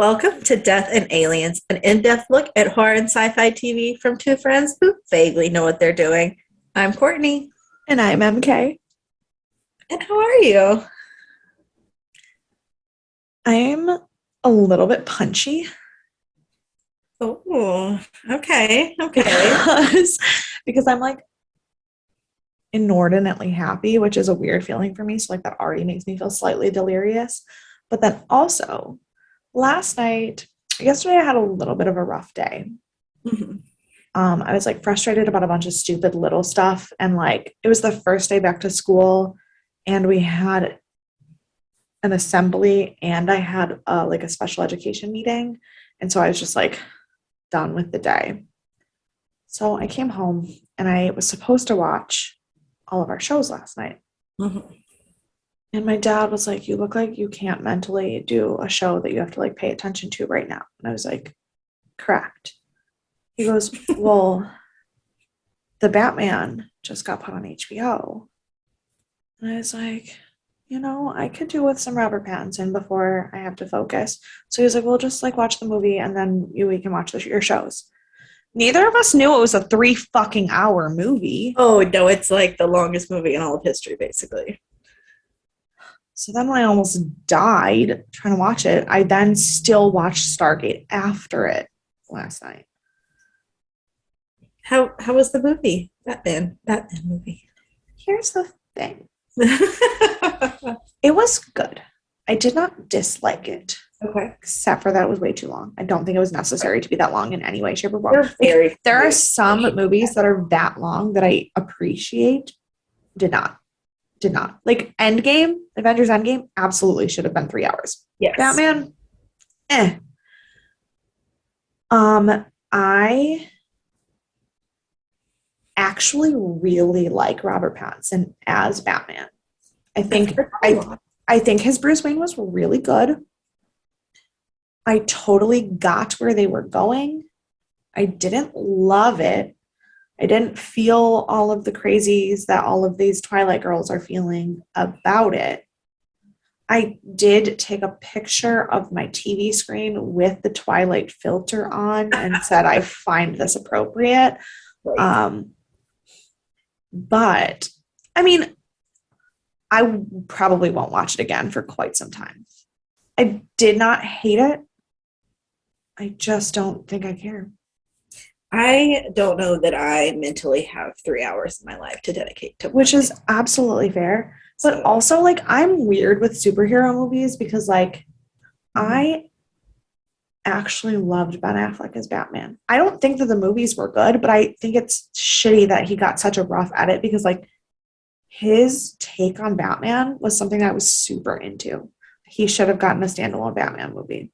Welcome to Death and Aliens, an in-depth look at horror and sci-fi TV from two friends who vaguely know what they're doing. I'm Courtney. And I'm MK. And how are you? I'm a little bit punchy. Oh, okay. Because I'm like inordinately happy, which is a weird feeling for me. So like that already makes me feel slightly delirious. But then also yesterday I had a little bit of a rough day. Mm-hmm. I was like frustrated about a bunch of stupid little stuff. And like it was the first day back to school and we had an assembly and I had like a special education meeting. And so I was just like done with the day. So I came home and I was supposed to watch all of our shows last night. Mm-hmm. And my dad was like, you look like you can't mentally do a show that you have to like pay attention to right now. And I was like, correct. He goes, well, the Batman just got put on HBO. And I was like, I could do with some Robert Pattinson before I have to focus. So he was like, well, just like watch the movie and then we can watch your shows. Neither of us knew it was a 3 fucking hour movie. Oh, no, it's like the longest movie in all of history, basically. So then when I almost died trying to watch it, I then still watched Stargate after it last night. How was the movie? Batman movie. Here's the thing. It was good. I did not dislike it. Okay. Except for that it was way too long. I don't think it was necessary to be that long in any way, shape, or form. There are some movies that are that long that I appreciate. Did not. Like Endgame, Avengers Endgame, absolutely should have been 3 hours. Yes. Batman, I actually really like Robert Pattinson as Batman. I think his Bruce Wayne was really good. I totally got where they were going. I didn't love it. I didn't feel all of the crazies that all of these Twilight girls are feeling about it. I did take a picture of my TV screen with the Twilight filter on and said, I find this appropriate. Right. But, I mean, I probably won't watch it again for quite some time. I did not hate it. I just don't think I care. I don't know that I mentally have 3 hours in my life to dedicate to which is absolutely fair. But also, like, I'm weird with superhero movies because, like, I actually loved Ben Affleck as Batman. I don't think that the movies were good, but I think it's shitty that he got such a rough edit because, like, his take on Batman was something that I was super into. He should have gotten a standalone Batman movie.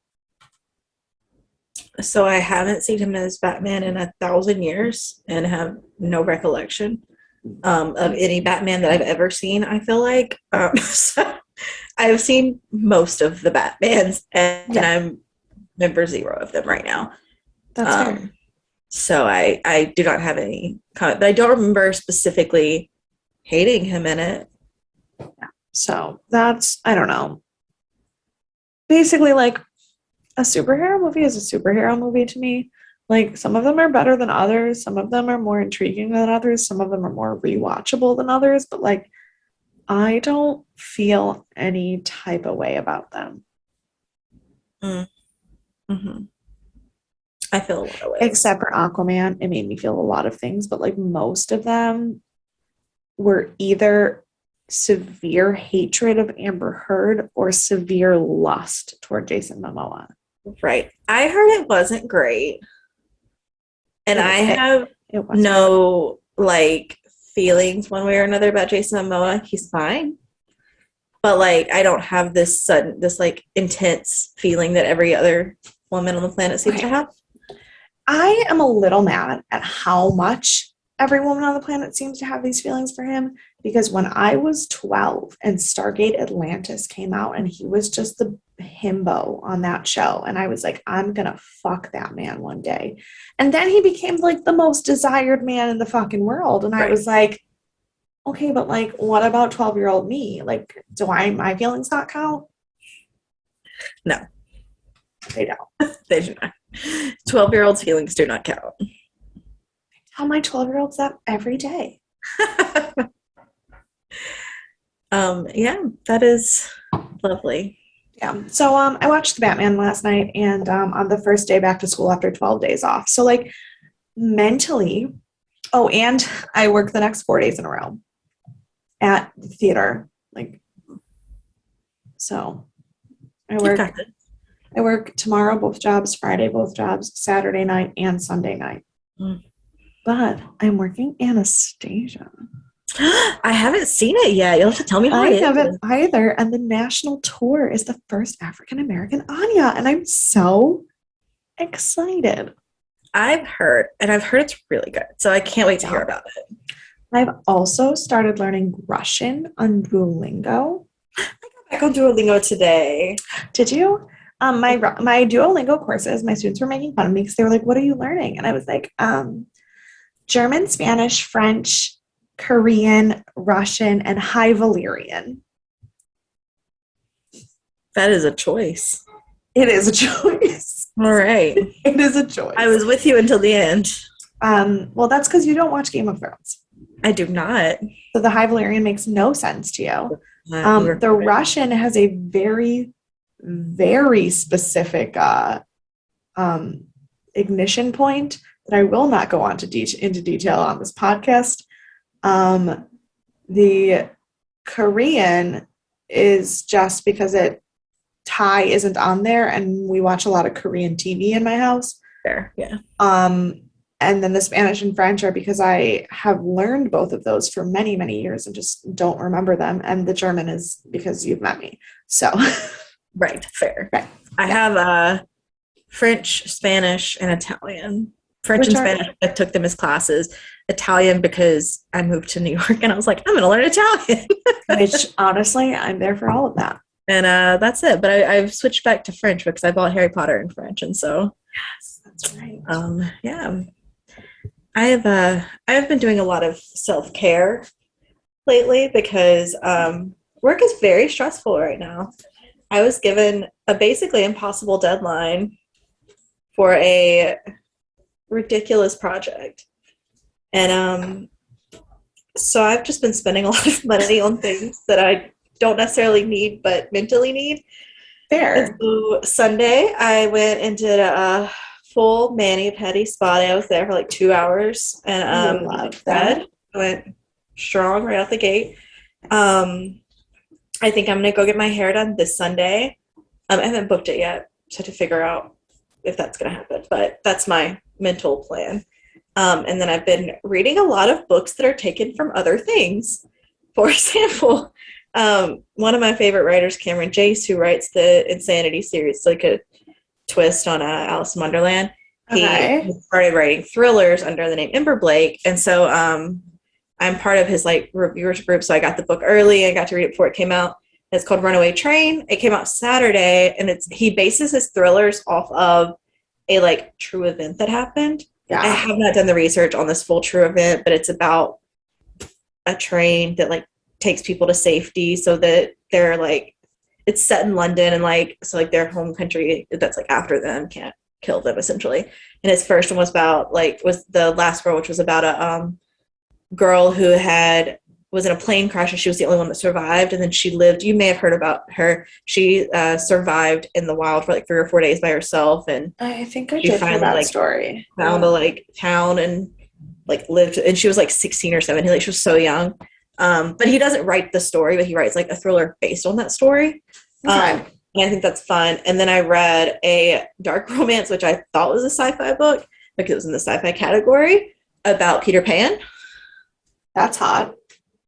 So I haven't seen him as Batman in 1,000 years and have no recollection of any Batman that I've ever seen, I feel like. So I've seen most of the Batmans, and I'm member 0 of them right now. That's fair. So I do not have any comment, but I don't remember specifically hating him in it. Yeah. So that's, I don't know. Basically, like, a superhero movie is a superhero movie to me. Like, some of them are better than others. Some of them are more intriguing than others. Some of them are more rewatchable than others. But, like, I don't feel any type of way about them. Mm-hmm. I feel a lot of ways. Except for Aquaman. It made me feel a lot of things. But, like, most of them were either severe hatred of Amber Heard or severe lust toward Jason Momoa. Right. I heard it wasn't great. And I have no, like, feelings one way or another about Jason Momoa. He's fine. But, like, I don't have this like, intense feeling that every other woman on the planet seems to have. I am a little mad at how much every woman on the planet seems to have these feelings for him. Because when I was 12 and Stargate Atlantis came out and he was just the himbo on that show, and I was like, I'm gonna fuck that man one day. And then he became like the most desired man in the fucking world. And I was like, okay, but like, what about 12-year-old me? Like, my feelings not count? No. They don't. They do not. 12-year-olds' feelings do not count. Tell my 12-year-olds that every day. Yeah, that is lovely. Yeah. So I watched The Batman last night, and on the first day back to school after 12 days off. So like mentally, oh, and I work the next 4 days in a row at the theater. Like, so I work tomorrow, both jobs, Friday, both jobs, Saturday night and Sunday night. But I'm working Anastasia. I haven't seen it yet. You'll have to tell me how I it haven't is. either. And the national tour is the first African American Anya. And I'm so excited. I've heard it's really good. So I can't wait to hear about it. I've also started learning Russian on Duolingo. I got back on Duolingo today. Did you? My Duolingo courses, my students were making fun of me because they were like, "What are you learning?" And I was like, German, Spanish, French, Korean, Russian, and High Valyrian. That is a choice. It is a choice. All right. It is a choice. I was with you until the end. Well, that's because you don't watch Game of Thrones. I do not. So the High Valyrian makes no sense to you. The Russian has a very, very specific ignition point that I will not go into detail on this podcast. The Korean is just because Thai isn't on there, and we watch a lot of Korean TV in my house. Fair, yeah. And then the Spanish and French are because I have learned both of those for many, many years and just don't remember them. And the German is because you've met me. So, right, fair. Right. I have French, Spanish, and Italian. French and Spanish, I took them as classes. Italian because I moved to New York and I was like, I'm going to learn Italian. Which honestly, I'm there for all of that. And that's it. But I've switched back to French because I bought Harry Potter in French, and so yes, that's right. Yeah, I've been doing a lot of self-care lately because work is very stressful right now. I was given a basically impossible deadline for a ridiculous project, and so I've just been spending a lot of money on things that I don't necessarily need but mentally need. Fair. And so Sunday I went and did a full mani-pedi spa day. I was there for like 2 hours, and I went strong right out the gate. I think I'm gonna go get my hair done this Sunday. I haven't booked it yet, so I have to figure out if that's gonna happen, but that's my mental plan. And then I've been reading a lot of books that are taken from other things. For example, one of my favorite writers, Cameron Jace, who writes the Insanity series, like a twist on Alice in Wonderland. He started writing thrillers under the name Ember Blake, and so I'm part of his like reviewers group. So I got the book early. I got to read it before it came out. It's called Runaway Train. It came out Saturday, and he bases his thrillers off of a like true event that happened. Yeah. I have not done the research on this full true event, but it's about a train that like takes people to safety so that they're like, it's set in London, and like, so like their home country that's like after them can't kill them essentially. And his first one was about was the last girl, which was about a girl who was in a plane crash, and she was the only one that survived. And then she lived, you may have heard about her. She survived in the wild for like 3 or 4 days by herself. And I think I did hear that story. Found a like town and like lived, and she was like 16 or 17. Like she was so young. But he doesn't write the story, but he writes like a thriller based on that story. And I think that's fun. And then I read a dark romance, which I thought was a sci-fi book because it was in the sci-fi category, about Peter Pan. That's hot.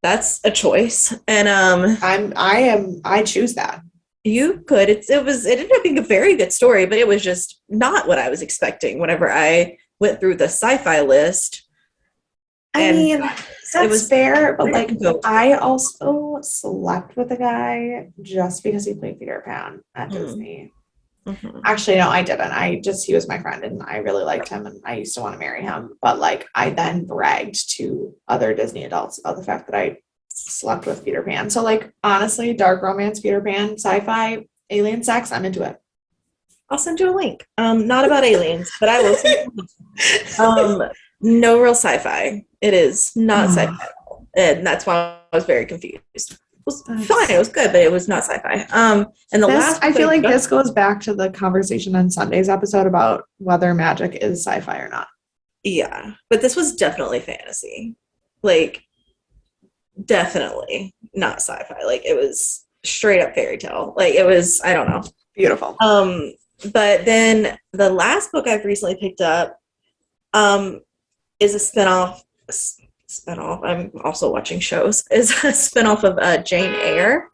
That's a choice. And I choose that. You could. It ended up being a very good story, but it was just not what I was expecting whenever I went through the sci-fi list. I mean, that's fair, but like I also slept with a guy just because he played Peter Pan at Disney. Mm-hmm. Actually, no, I didn't. He was my friend and I really liked him and I used to want to marry him. But like I then bragged to other Disney adults about the fact that I slept with Peter Pan. So like honestly, dark romance, Peter Pan, sci-fi, alien sex, I'm into it. I'll send you a link. Not about aliens, but I will send you a link. No real sci-fi. It is not sci-fi at all. And that's why I was very confused. It was fine. It was good, but it was not sci-fi. And the last I feel like this goes back to the conversation on Sunday's episode about whether magic is sci-fi or not. Yeah, but this was definitely fantasy. Like, definitely not sci-fi. Like, it was straight up fairy tale. Like, it was, I don't know. Beautiful. But then the last book I've recently picked up is a spinoff. I'm also watching shows. Is a spinoff of Jane Eyre,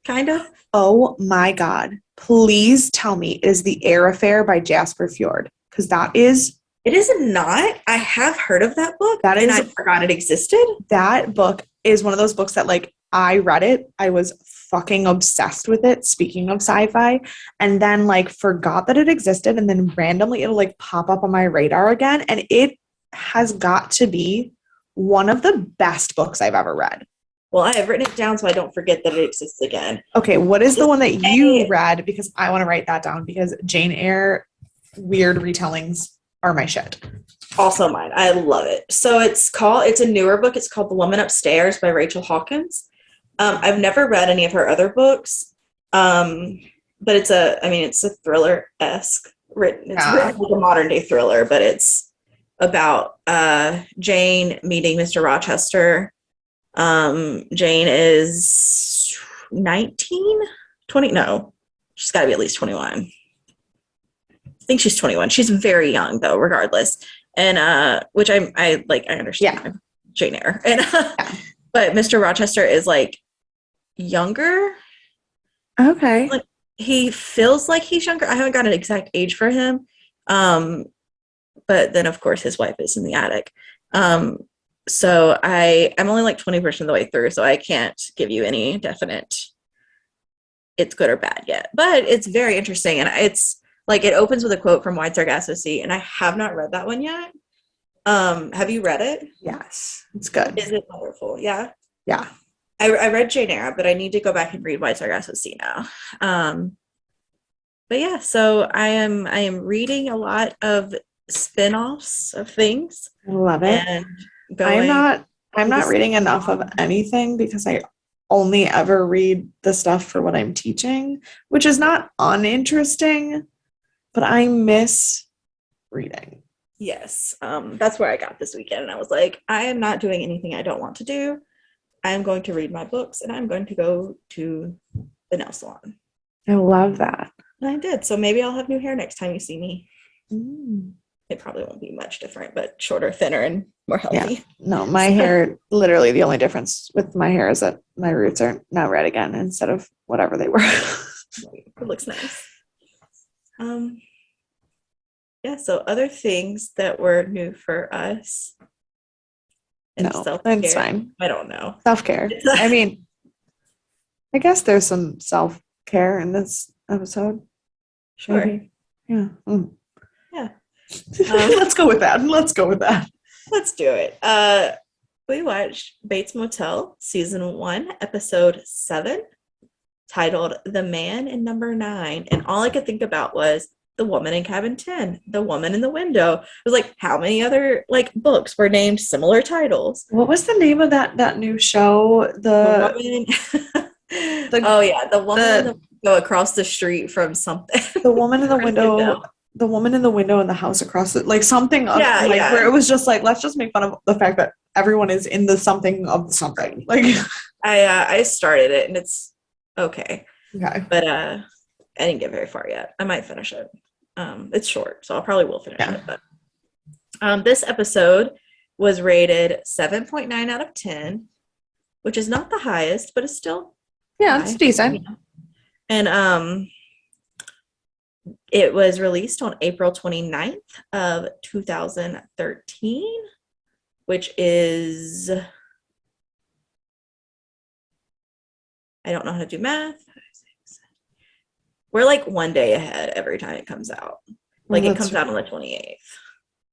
kind of. Oh my God! Please tell me it is The Eyre Affair by Jasper Fjord, because that is. It is not. I have heard of that book, and I forgot it existed. That book is one of those books that, like, I read it. I was fucking obsessed with it, speaking of sci-fi, and then, like, forgot that it existed, and then randomly it'll, like, pop up on my radar again, and it has got to be one of the best books I've ever read. Well, I have written it down so I don't forget that it exists again. Okay, what is the one that you read? Because I want to write that down, because Jane Eyre weird retellings are my shit. Also mine. I love it. So it's a newer book. It's called The Woman Upstairs by Rachel Hawkins. I've never read any of her other books. But it's a thriller-esque written. It's written like a modern day thriller, but it's about Jane meeting Mr. Rochester. Jane is 19, 20. No, she's got to be at least 21. I think she's 21. She's very young though, regardless. And which I understand. Yeah. Jane Eyre. And but Mr. Rochester is like younger. Okay. Like he feels like he's younger. I haven't got an exact age for him. But then of course his wife is in the attic. So I'm only like 20% of the way through, so I can't give you any definite it's good or bad yet. But it's very interesting, and it's like it opens with a quote from Wide Sargasso Sea, and I have not read that one yet. Have you read it? Yes, it's good. Is it wonderful? Yeah. Yeah. I read Jane Eyre, but I need to go back and read Wide Sargasso Sea now. But yeah, so I am reading a lot of spin-offs of things. I love it. And I'm not reading enough of anything because I only ever read the stuff for what I'm teaching, which is not uninteresting, but I miss reading. Yes. That's where I got this weekend. And I was like, I am not doing anything I don't want to do. I am going to read my books and I'm going to go to the nail salon. I love that. And I did. So maybe I'll have new hair next time you see me. Mm. It probably won't be much different, but shorter, thinner, and more healthy. Yeah. No, my hair, literally the only difference with my hair is that my roots are now red again instead of whatever they were. It looks nice. Yeah, so other things that were new for us. No, that's fine. I don't know. Self-care. I mean, I guess there's some self-care in this episode. Sure. Maybe. Yeah. Mm. Yeah. Let's go with that. Let's do it. We watched Bates Motel season 1, episode 7, titled "The Man in Number 9," and all I could think about was the woman in cabin 10, the woman in the window. It was like, how many other like books were named similar titles? What was the name of that new show? The woman in the window across the street from something. The woman in the window. The woman in the window in the house across it, like something where it was just like, let's just make fun of the fact that everyone is in the something of something. Like I started it and it's okay. Okay. But I didn't get very far yet. I might finish it. It's short, so I probably will finish it. But this episode was rated 7.9 out of 10, which is not the highest, but it's still it's decent. And it was released on April 29th of 2013, which is, I don't know how to do math. We're like one day ahead every time it comes out. Like it comes out on the 28th.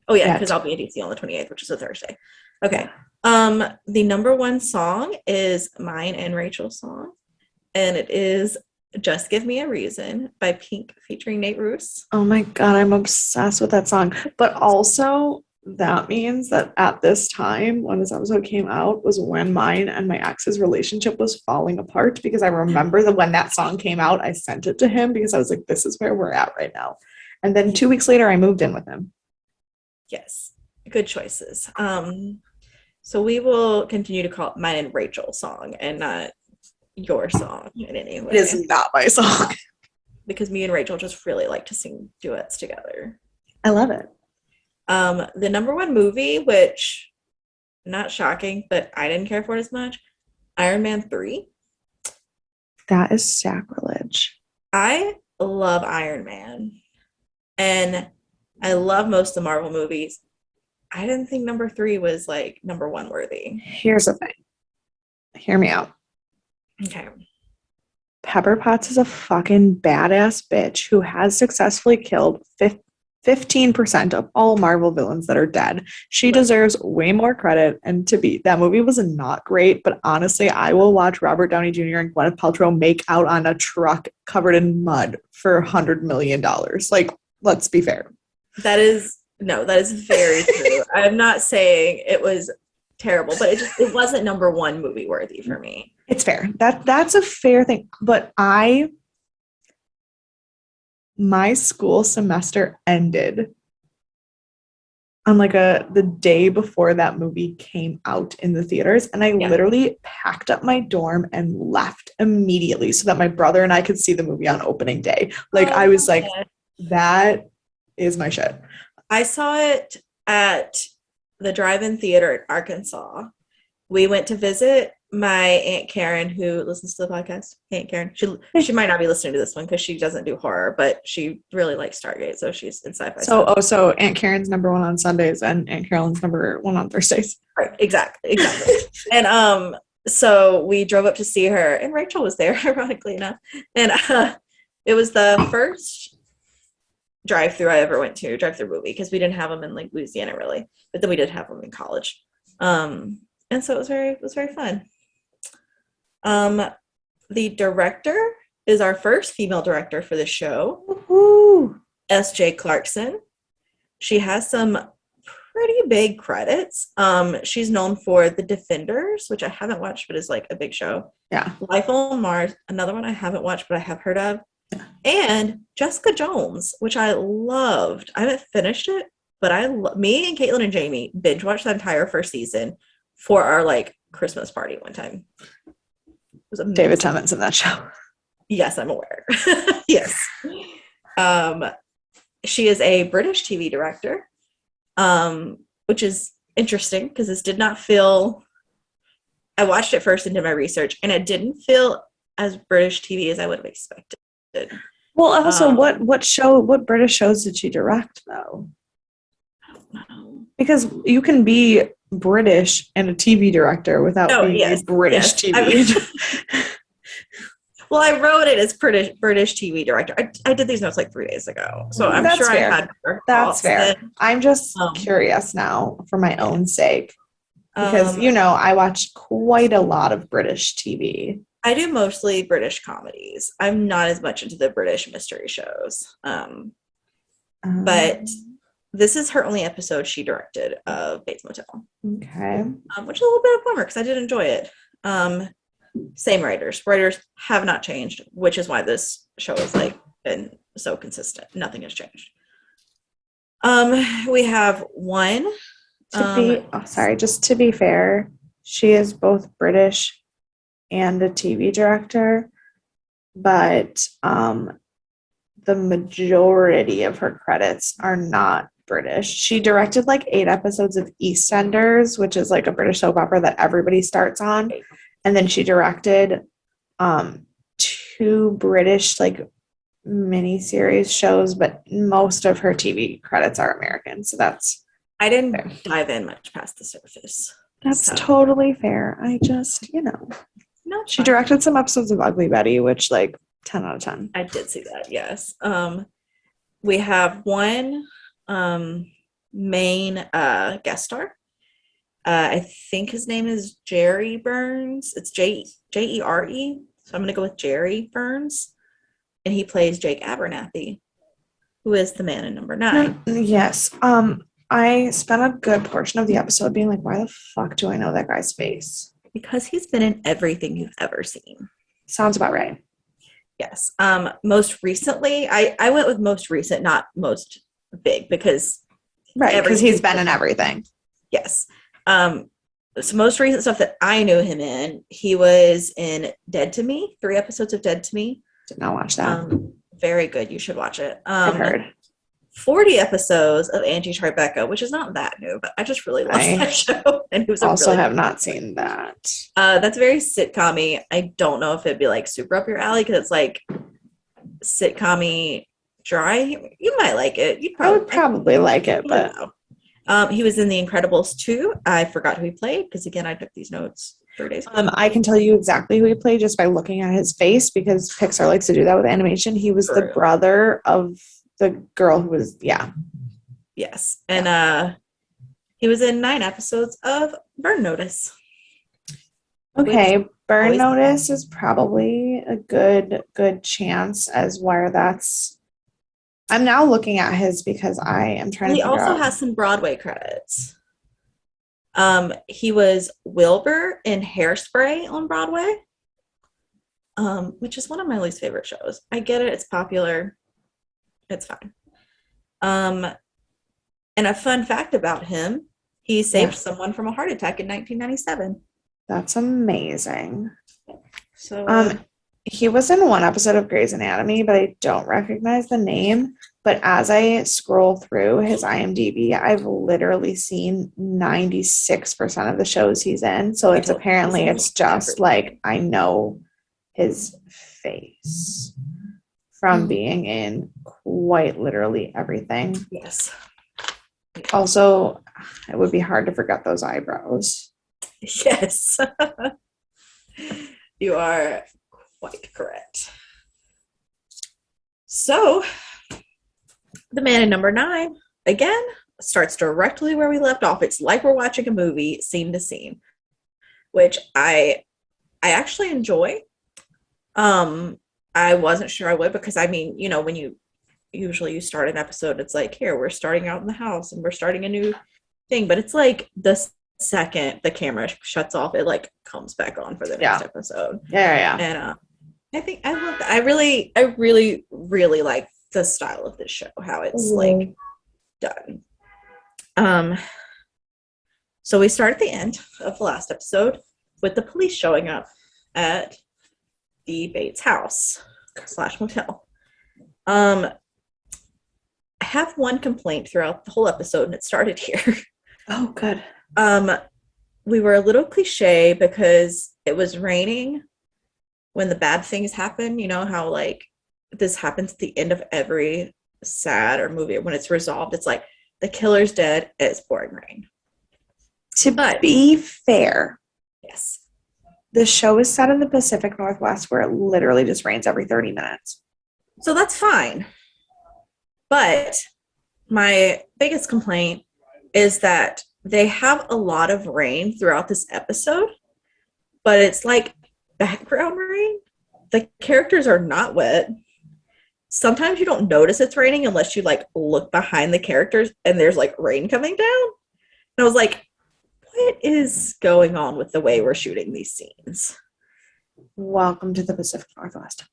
Oh yeah, because I'll be in DC on the 28th, which is a Thursday. Okay. The number one song is mine and Rachel's song, and it is Just Give Me a Reason by Pink featuring Nate Ruess. Oh my God, I'm obsessed with that song. But also, that means that at this time, when this episode came out, was when mine and my ex's relationship was falling apart because I remember that when that song came out, I sent it to him because I was like, this is where we're at right now. And then 2 weeks later, I moved in with him. Yes, good choices. So we will continue to call it mine and Rachel's song and not your song in any way. It is not my song. Because me and Rachel just really like to sing duets together. I love it. The number one movie, which not shocking, but I didn't care for it as much, Iron Man 3. That is sacrilege. I love Iron Man. And I love most of the Marvel movies. I didn't think number 3 was like number 1 worthy. Here's the thing. Hear me out. Okay. Pepper Potts is a fucking badass bitch who has successfully killed 15% of all Marvel villains that are dead. She deserves way more credit. And that movie was not great, but honestly, I will watch Robert Downey Jr. and Gwyneth Paltrow make out on a truck covered in mud for $100 million. Like, let's be fair. That is very true. I'm not saying it was terrible, but it wasn't number 1 movie worthy for me. It's fair. That's a fair thing. But my school semester ended on like the day before that movie came out in the theaters, and I literally packed up my dorm and left immediately so that my brother and I could see the movie on opening day. Like, I was like, that is my shit. I saw it at the drive-in theater in Arkansas. We went to visit my Aunt Karen, who listens to the podcast. Aunt Karen. She might not be listening to this one because she doesn't do horror, but she really likes Stargate, so she's in sci-fi. So Aunt Karen's number 1 on Sundays and Aunt Carolyn's number 1 on Thursdays. Right, exactly. And so we drove up to see her, and Rachel was there, ironically enough. And it was the first drive-through I ever went to, drive-through movie, because we didn't have them in like Louisiana really, but then we did have them in college. And so it was very fun. The director is our first female director for the show. Woo-hoo. S.J. Clarkson. She has some pretty big credits. She's known for The Defenders, which I haven't watched, but is like a big show. Yeah. Life on Mars, another one I haven't watched, but I have heard of. Yeah. And Jessica Jones, which I loved. I haven't finished it, but me and Caitlin and Jamie binge watched the entire first season for our like Christmas party one time. It was amazing. David Tennant's in that show. Yes, I'm aware. Yes. She is a British TV director, which is interesting because this did not feel. I watched it first and did my research, and it didn't feel as British TV as I would have expected. Well, also, what British shows did she direct though? I don't know. Because you can be British and a TV director without being a British TV. Well, I wrote it as British TV director. I did these notes like 3 days ago, so I'm sure fair. I had. That's fair. I'm just curious now for my own sake because I watch quite a lot of British TV. I do mostly British comedies. I'm not as much into the British mystery shows, but this is her only episode she directed of Bates Motel. Okay, which is a little bit of a bummer because I did enjoy it. Same writers have not changed, which is why this show has like been so consistent. Nothing has changed. We have one. Just to be fair, she is both British and a TV director, but the majority of her credits are not British. She directed like 8 episodes of EastEnders, which is like a British soap opera that everybody starts on. And then she directed 2 British like miniseries shows, but most of her TV credits are American. So I didn't dive in much past the surface. That's totally fair. I just, she directed some episodes of Ugly Betty, which like 10 out of 10. I did see that, yes. We have one main guest star. I think his name is Jerry Burns. It's Jere. So I'm going to go with Jerry Burns. and he plays Jake Abernathy, who is the man in number 9. Yes. I spent a good portion of the episode being like, why the fuck do I know that guy's face? Because he's been in everything you've ever seen. Sounds about right. Yes. Most recently, I went with most recent, not most big, because he's been in everything. Yes. So most recent stuff that I knew him in, he was in Dead to Me, 3 episodes of Dead to Me. Did not watch that. Very good. You should watch it. I've heard. 40 episodes of Anti-Tribeca, which is not that new, but I just really love that show. And it was also have not seen that. That's very sitcom-y. I don't know if it'd be like super up your alley because it's like sitcom-y dry. You might like it. I would probably like it, but he was in The Incredibles 2. I forgot who he played because again I took these notes 3 days ago. I can tell you exactly who he played just by looking at his face because Pixar likes to do that with animation. He was the brother of the girl who was yes, and he was in 9 episodes of Burn Notice. Okay, Burn Notice is probably a good chance as where that's. I'm now looking at his because I am trying to. He also has some Broadway credits. He was Wilbur in Hairspray on Broadway, which is one of my least favorite shows. I get it; it's popular. It's fine. And a fun fact about him, he saved someone from a heart attack in 1997. That's amazing. So he was in one episode of Grey's Anatomy, but I don't recognize the name. But as I scroll through his IMDb, I've literally seen 96% of the shows he's in. So it's just like I know his face from being in quite literally everything. Yes. Also, it would be hard to forget those eyebrows. Yes. You are quite correct. So, the man in number 9, again, starts directly where we left off. It's like we're watching a movie, scene to scene, which I actually enjoy. I wasn't sure I would because, I mean, you know, when you start an episode, it's like, here, we're starting out in the house and we're starting a new thing. But it's like the second the camera shuts off, it like comes back on for the next episode. Yeah. And I think I love that. I really, really like the style of this show, how it's like done. So we start at the end of the last episode with the police showing up at the Bates house / motel. I have one complaint throughout the whole episode, and it started here. Oh, good. We were a little cliche because it was raining when the bad things happen. You know how like this happens at the end of every sad or movie when it's resolved. It's like the killer's dead. It's pouring rain. To be fair, yes, the show is set in the Pacific Northwest where it literally just rains every 30 minutes. So that's fine. But my biggest complaint is that they have a lot of rain throughout this episode, but it's like background rain. The characters are not wet. Sometimes you don't notice it's raining unless you like look behind the characters and there's like rain coming down. And I was like, what is going on with the way we're shooting these scenes? Welcome to the Pacific Northwest.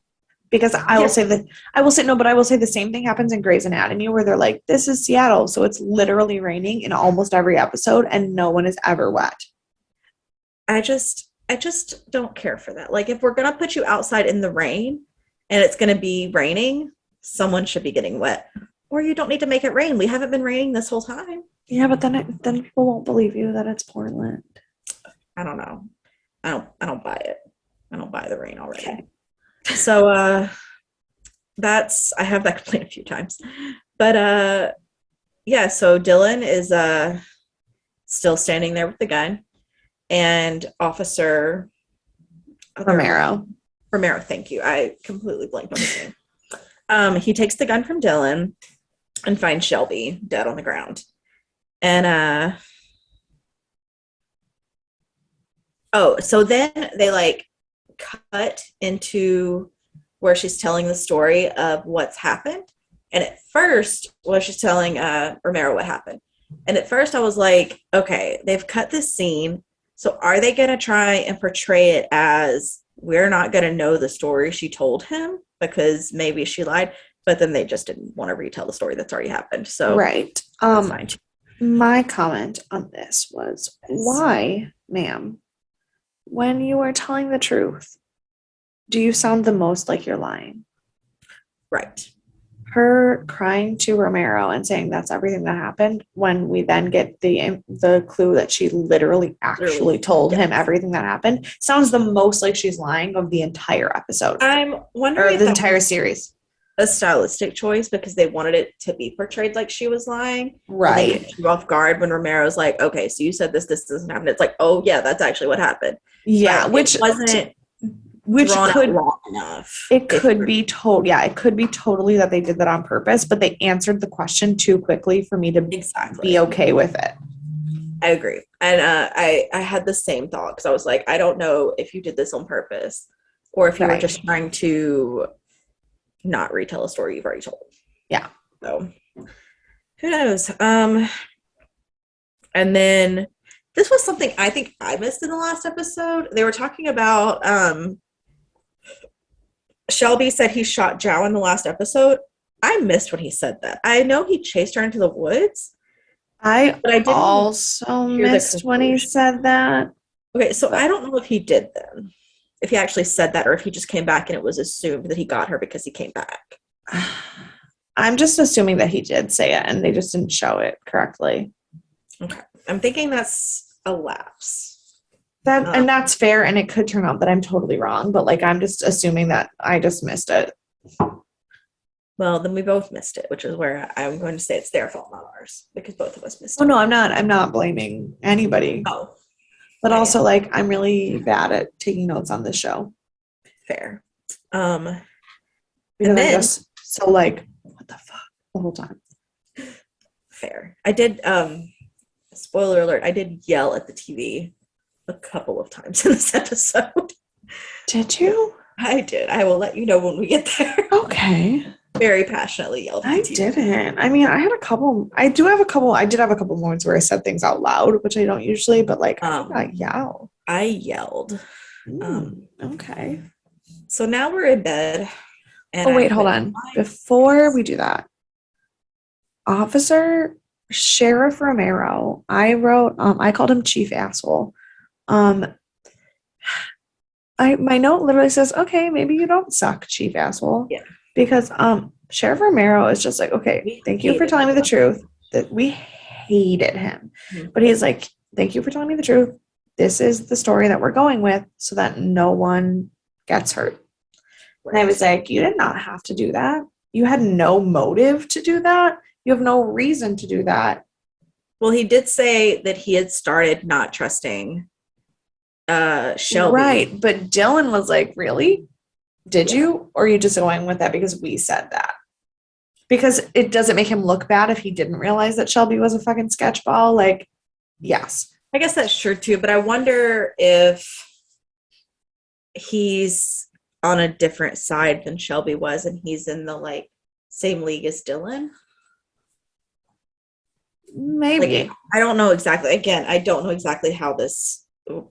Because I will say the same thing happens in Grey's Anatomy where they're like, this is Seattle. So it's literally raining in almost every episode and no one is ever wet. I just don't care for that. Like if we're going to put you outside in the rain and it's going to be raining, someone should be getting wet. Or you don't need to make it rain. We haven't been raining this whole time. Yeah, but then people won't believe you that it's Portland. I don't know. I don't buy it. I don't buy the rain already. Okay. So I have that complaint a few times. But so Dylan is still standing there with the gun, and Officer Romero, thank you. I completely blanked on his name. He takes the gun from Dylan and finds Shelby dead on the ground. And so then they like cut into where she's telling the story of what's happened. And at first, she's telling Romero what happened. And at first I was like, okay, they've cut this scene. So are they going to try and portray it as we're not going to know the story she told him because maybe she lied? But then they just didn't want to retell the story that's already happened. So right. My comment on this was, why, ma'am, when you are telling the truth, do you sound the most like you're lying? Right. Her crying to Romero and saying that's everything that happened, when we then get the clue that she literally actually told him everything that happened, sounds the most like she's lying of the entire episode. I'm wondering if the entire series. A stylistic choice because they wanted it to be portrayed like she was lying. Right. They kept you off guard when Romero's like, okay, so you said this doesn't happen. It's like, oh yeah, that's actually what happened. Yeah, but which wasn't could long enough. It could be it could be totally that they did that on purpose, but they answered the question too quickly for me to be okay with it. I agree. And I had the same thought because I was like, I don't know if you did this on purpose or if you were just trying to not retell a story you've already told. Yeah. So who knows? And then this was something I think I missed in the last episode. They were talking about Shelby said he shot Zhao in the last episode. I missed when he said that. I know he chased her into the woods. But I didn't also missed when he said that. Okay, so I don't know if he did then. If he actually said that or if he just came back and it was assumed that he got her because he came back. I'm just assuming that he did say it and they just didn't show it correctly. Okay. I'm thinking that's a lapse. And that's fair, and it could turn out that I'm totally wrong, but like I'm just assuming that I just missed it. Well, then we both missed it, which is where I'm going to say it's their fault, not ours, because both of us missed it. Oh no, I'm not blaming anybody. Oh. But also, like, I'm really bad at taking notes on this show. Fair. Because I'm just so like, what the fuck the whole time. Fair. I did, spoiler alert, I did yell at the TV a couple of times in this episode. Did you? I did. I will let you know when we get there. Okay. Very passionately yelled at the TV. Didn't. I mean, I did have a couple moments where I said things out loud, which I don't usually, but like I yell. I yelled. Okay. So now we're in bed. And wait, hold on. Before we do that, Sheriff Romero, I wrote, I called him Chief Asshole. My note literally says, okay, maybe you don't suck, Chief Asshole. Yeah. Because Sheriff Romero is just like, okay, thank you for telling me the truth. That we hated him. Mm-hmm. But he's like, thank you for telling me the truth. This is the story that we're going with so that no one gets hurt. Right. And I was like, you did not have to do that. You had no motive to do that. You have no reason to do that. Well, he did say that he had started not trusting Shelby. Right. But Dylan was like, really? Did you? Or are you just going with that because we said that? Because it doesn't make him look bad if he didn't realize that Shelby was a fucking sketchball. Like, yes. I guess that's true too. But I wonder if he's on a different side than Shelby was and he's in the like same league as Dylan. Maybe. Like, I don't know exactly. Again, I don't know exactly how this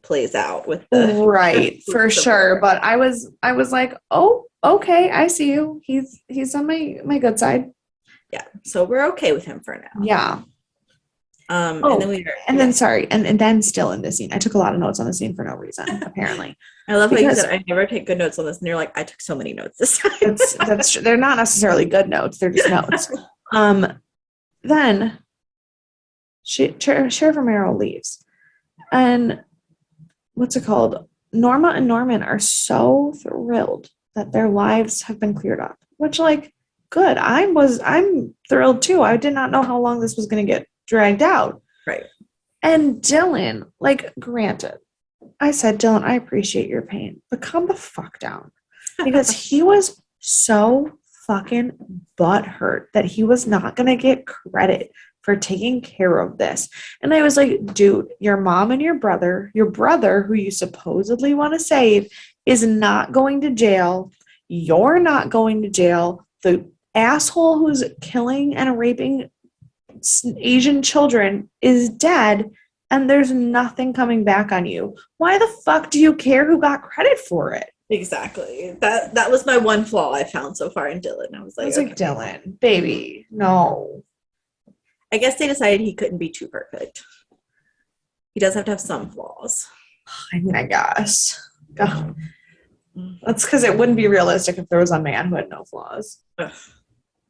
plays out with the right for sure, but I was like, oh, okay, I see you. He's on my good side. Yeah, so we're okay with him for now. Yeah. And then still in this scene, I took a lot of notes on the scene for no reason. Apparently, I love how you said I never take good notes on this, and you're like, I took so many notes this time. That's true. They're not necessarily good notes; they're just notes. Then Sheriff Romero leaves, and what's it called? Norma and Norman are so thrilled that their lives have been cleared up, which, like, good. I'm thrilled too. I did not know how long this was going to get dragged out. Right. And Dylan, like, granted, I said, Dylan, I appreciate your pain, but calm the fuck down. Because he was so fucking butthurt that he was not going to get credit for taking care of this. And I was like, dude, your mom and your brother who you supposedly want to save is not going to jail. You're not going to jail. The asshole who's killing and raping Asian children is dead, and there's nothing coming back on you. Why the fuck do you care who got credit for it? Exactly. That was my one flaw I found so far in Dylan. I was like, okay. Dylan, baby, no. I guess they decided he couldn't be too perfect. He does have to have some flaws. I mean, I guess. God. That's because it wouldn't be realistic if there was a man who had no flaws. Ugh.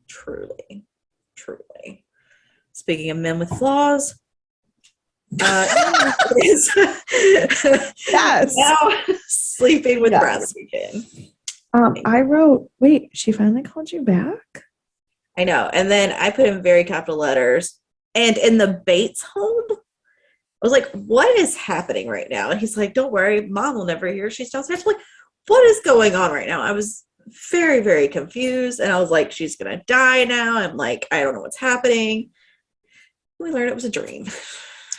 Truly. Speaking of men with flaws, yes. Now sleeping with Bradley again. I wrote, wait, she finally called you back? I know. And then I put in very capital letters. And in the Bates home, I was like, what is happening right now? And he's like, don't worry, Mom will never hear. She's downstairs. I'm like, what is going on right now? I was very, very confused. And I was like, she's going to die now. I'm like, I don't know what's happening. We learned it was a dream.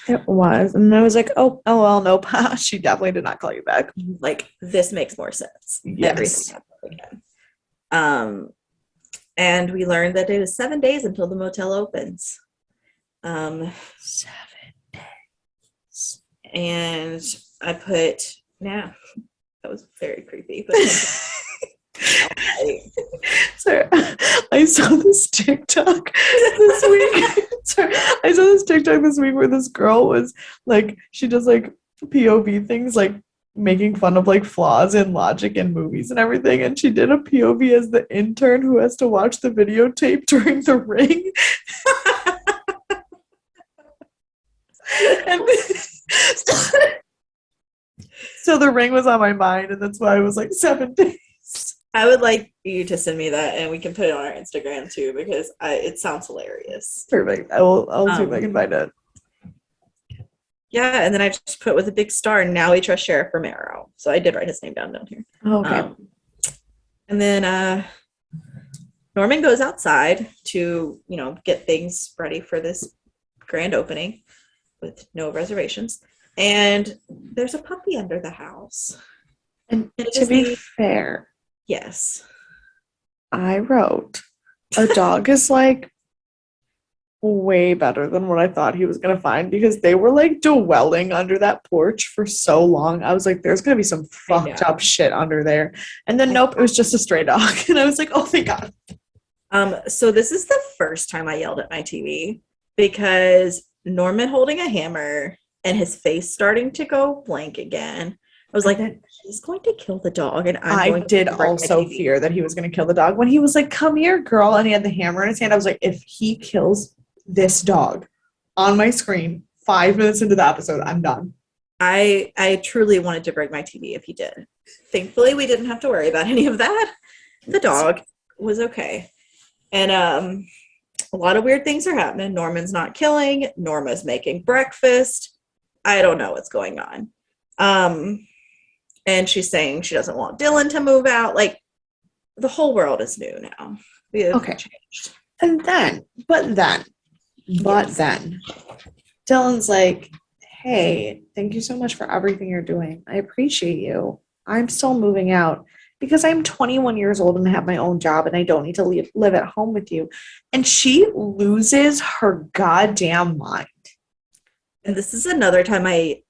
It was. And I was like, oh well, nope. She definitely did not call you back. Like, this makes more sense. Yes. Everything happened again. And we learned that it is 7 days until the motel opens. 7 days. And I put, that was very creepy. But Sorry, I saw this TikTok this week. I saw this TikTok this week where this girl was like, she does like POV things, like making fun of like flaws in logic in movies and everything. And she did a POV as the intern who has to watch the videotape during The Ring. And so The Ring was on my mind, and that's why I was like 7 days. I would like you to send me that, and we can put it on our Instagram too, because it sounds hilarious. Perfect. I'll see if I can find it. Yeah, and then I just put with a big star, now we trust Sheriff Romero. So I did write his name down here. Oh, okay. And then Norman goes outside to, get things ready for this grand opening with no reservations. And there's a puppy under the house. And to be fair, yes, I wrote, a dog is like way better than what I thought he was going to find, because they were like dwelling under that porch for so long. I was like, there's going to be some fucked up shit under there. And then nope, it was just a stray dog. And I was like, oh, thank God. So this is the first time I yelled at my TV, because Norman holding a hammer and his face starting to go blank again. I was like, he's going to kill the dog. And I did also fear that he was going to kill the dog. When he was like, come here, girl, and he had the hammer in his hand, I was like, if he kills this dog on my screen 5 minutes into the episode, I'm done. I truly wanted to break my TV if he did. Thankfully, we didn't have to worry about any of that. The dog was okay. And a lot of weird things are happening. Norman's not killing. Norma's making breakfast. I don't know what's going on. And she's saying she doesn't want Dylan to move out. Like, the whole world is new now. We have changed. And then, but then, Dylan's like, hey, thank you so much for everything you're doing. I appreciate you. I'm still moving out because I'm 21 years old and have my own job and I don't need to live at home with you. And she loses her goddamn mind. And this is another time I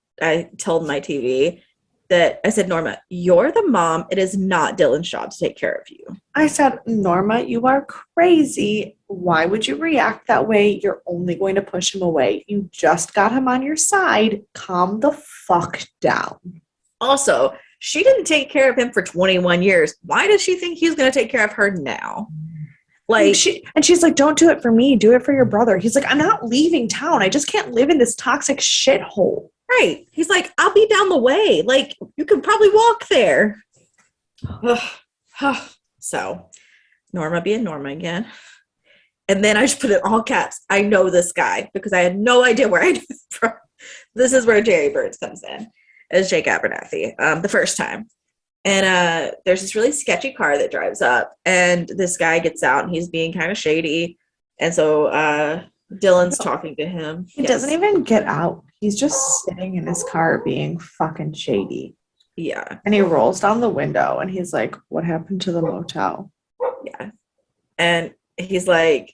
told my TV that I said, Norma, you're the mom. It is not Dylan's job to take care of you. I said, Norma, you are crazy. Why would you react that way? You're only going to push him away. You just got him on your side. Calm the fuck down. Also, she didn't take care of him for 21 years. Why does she think he's going to take care of her now? Like, she's like, don't do it for me. Do it for your brother. He's like, I'm not leaving town. I just can't live in this toxic shithole. Right. He's like, I'll be down the way. Like, you could probably walk there. So, Norma being Norma again. And then I just put it in all caps. I know this guy because I had no idea where I knew him from. This is where Jerry Burns comes in as Jake Abernathy, the first time. And there's this really sketchy car that drives up, and this guy gets out, and he's being kind of shady. And so Dylan's talking to him. He doesn't even get out. He's just sitting in his car being fucking shady. Yeah. And he rolls down the window and he's like, what happened to the motel? Yeah. And he's like,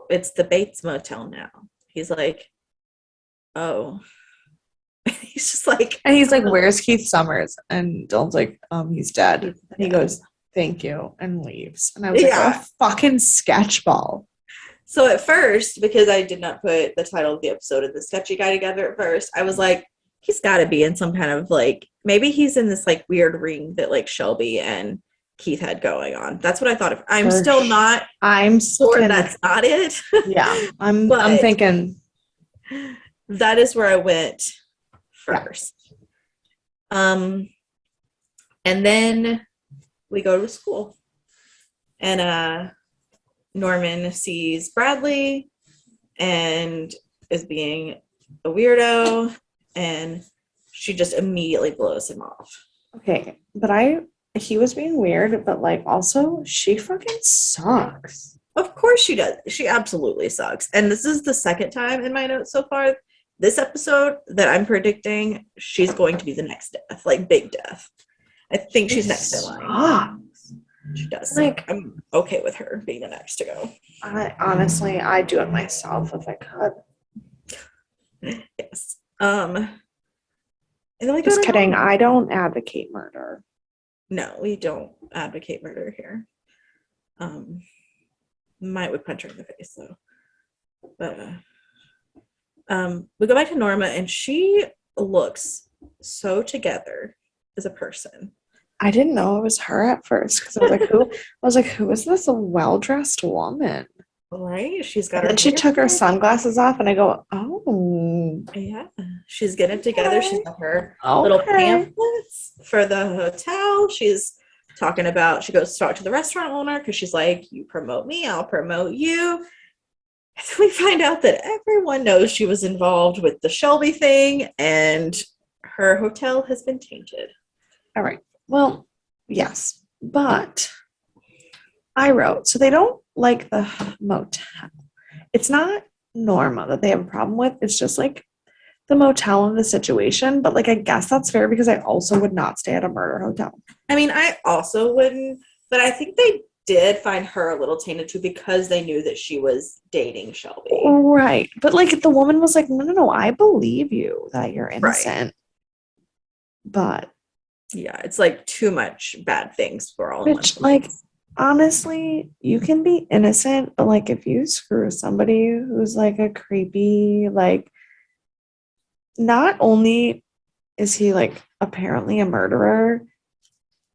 it's the Bates Motel now. He's like, oh. He's just like, and he's like, where's Keith Summers? And Dylan's like, he's dead. And he goes, thank you, and leaves. And I was like, oh, fucking sketchball. So at first, because I did not put the title of the episode of the sketchy guy together at first, I was like, he's got to be in some kind of like, maybe he's in this like weird ring that like Shelby and Keith had going on. That's what I thought of. I'm still not sure that's not it. Yeah, I'm thinking that is where I went first. Yeah. And then we go to school. And Norman sees Bradley and is being a weirdo, and she just immediately blows him off. Okay, but he was being weird, but like also she fucking sucks. Of course she does. She absolutely sucks. And this is the second time in my notes so far this episode that I'm predicting she's going to be the next death, like big death. I think she's next in line. She does. Like, I'm okay with her being the next to go. Honestly, I'd do it myself if I could. Yes. And then we just kidding. Home. I don't advocate murder. No, we don't advocate murder here. Might would punch her in the face though. But we go back to Norma, and she looks so together as a person. I didn't know it was her at first because I was like, who? I was like, who is this? A well-dressed woman, right? She's got. And then she took her sunglasses off, and I go, oh, yeah. She's getting together. She's got her little pamphlets for the hotel. She's talking about. She goes to talk to the restaurant owner because she's like, "You promote me, I'll promote you." And we find out that everyone knows she was involved with the Shelby thing, and her hotel has been tainted. All right. Well, yes, but I wrote, so they don't like the motel. It's not Norma that they have a problem with. It's just like the motel and the situation. But like, I guess that's fair because I also would not stay at a murder hotel. I mean, I also wouldn't, but I think they did find her a little tainted too because they knew that she was dating Shelby. Right. But like the woman was like, no, I believe you that you're innocent. Right. But yeah, it's like too much bad things for all. Which, like, honestly, you can be innocent, but like if you screw somebody who's like a creepy, like, not only is he like apparently a murderer,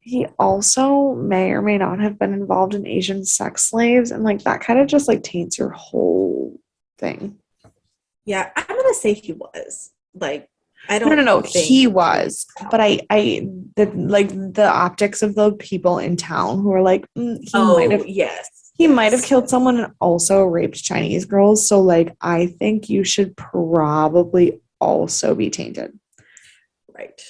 he also may or may not have been involved in Asian sex slaves, and like that kind of just like taints your whole thing. Yeah, I'm gonna say he was like. I don't no. He was, but the optics of the people in town who were like, he might have killed someone and also raped Chinese girls. So like, I think you should probably also be tainted, right?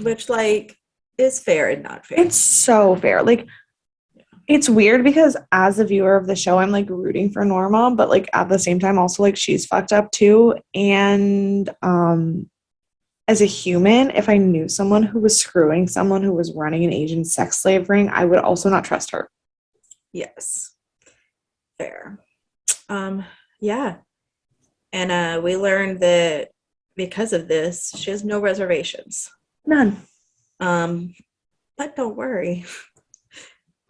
Which like is fair and not fair. It's so fair. Like, it's weird because as a viewer of the show, I'm like rooting for Norma, but like at the same time, also like she's fucked up too, and as a human, if I knew someone who was screwing someone who was running an Asian sex slave ring, I would also not trust her. Yes. Fair. Yeah. And we learned that because of this, she has no reservations. None. But don't worry.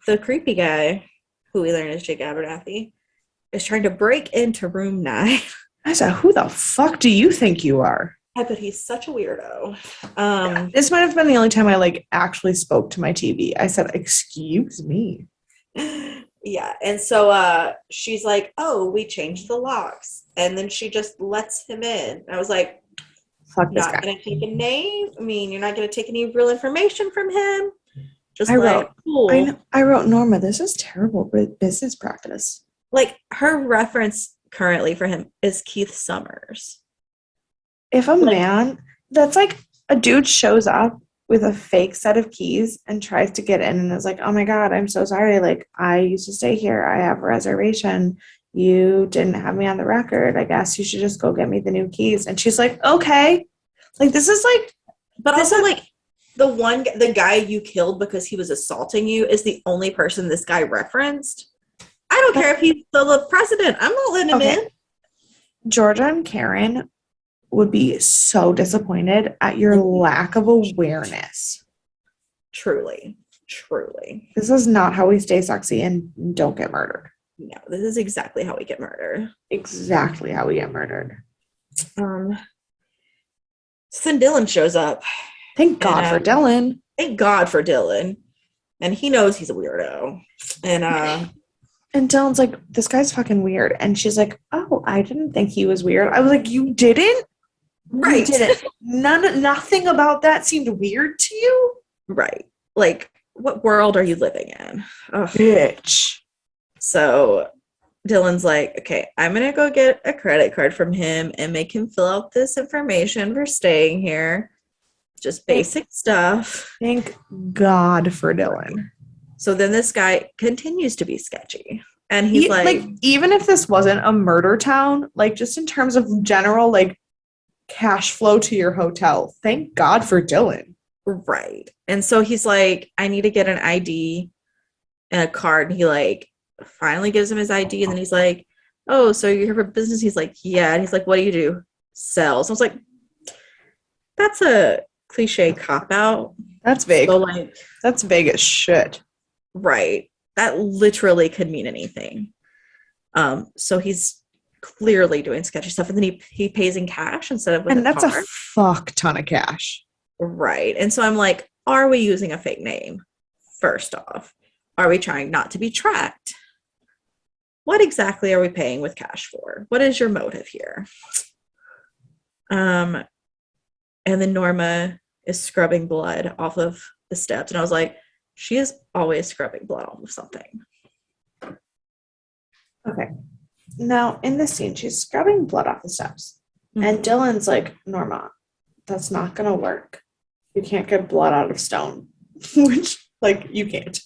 The creepy guy, who we learned is Jake Abernathy, is trying to break into room 9. I said, who the fuck do you think you are? But he's such a weirdo. This might have been the only time I like actually spoke to my TV. I said, excuse me. Yeah. And so she's like, oh, we changed the locks. And then she just lets him in. I was like, fuck this guy. Not going to take a name. I mean, you're not going to take any real information from him. Just cool. I wrote, Norma, this is terrible business practice. Like, her reference currently for him is Keith Summers. If a man, that's like a dude shows up with a fake set of keys and tries to get in and is like, oh my God, I'm so sorry. Like, I used to stay here. I have a reservation. You didn't have me on the record. I guess you should just go get me the new keys. And she's like, okay. Like, this is like, but also like, the guy you killed because he was assaulting you is the only person this guy referenced. I don't care if he's still the president. I'm not letting him in. Georgia and Karen would be so disappointed at your lack of awareness. Truly. This is not how we stay sexy and don't get murdered. No, this is exactly how we get murdered. Exactly how we get murdered. So then Dylan shows up. Thank God for Dylan. Thank God for Dylan. And he knows he's a weirdo. And Dylan's like, this guy's fucking weird. And she's like, oh, I didn't think he was weird. I was like, you didn't? Right. You didn't. Nothing about that seemed weird to you? Right. Like, what world are you living in? Oh, bitch. So Dylan's like, okay, I'm going to go get a credit card from him and make him fill out this information for staying here. Just basic stuff. Thank God for Dylan. So then this guy continues to be sketchy. And he's like, even if this wasn't a murder town, like just in terms of general, like cash flow to your hotel, thank God for Dylan. Right. And so he's like, I need to get an ID and a card. And he like finally gives him his ID. And then he's like, oh, so you're here for business? He's like, yeah. And he's like, what do you do? Sell. So I was like, that's a cliche cop out. That's vague. So like, that's vague as shit. Right. That literally could mean anything. So he's clearly doing sketchy stuff. And then he pays in cash instead of with and that's a card. A fuck ton of cash. Right. And so I'm like, are we using a fake name? First off, are we trying not to be tracked? What exactly are we paying with cash for? What is your motive here? And then Norma is scrubbing blood off of the steps. And I was like, she is always scrubbing blood off of something. Okay. Now, in this scene, she's scrubbing blood off the steps. Mm-hmm. And Dylan's like, Norma, that's not going to work. You can't get blood out of stone. Which, like, you can't.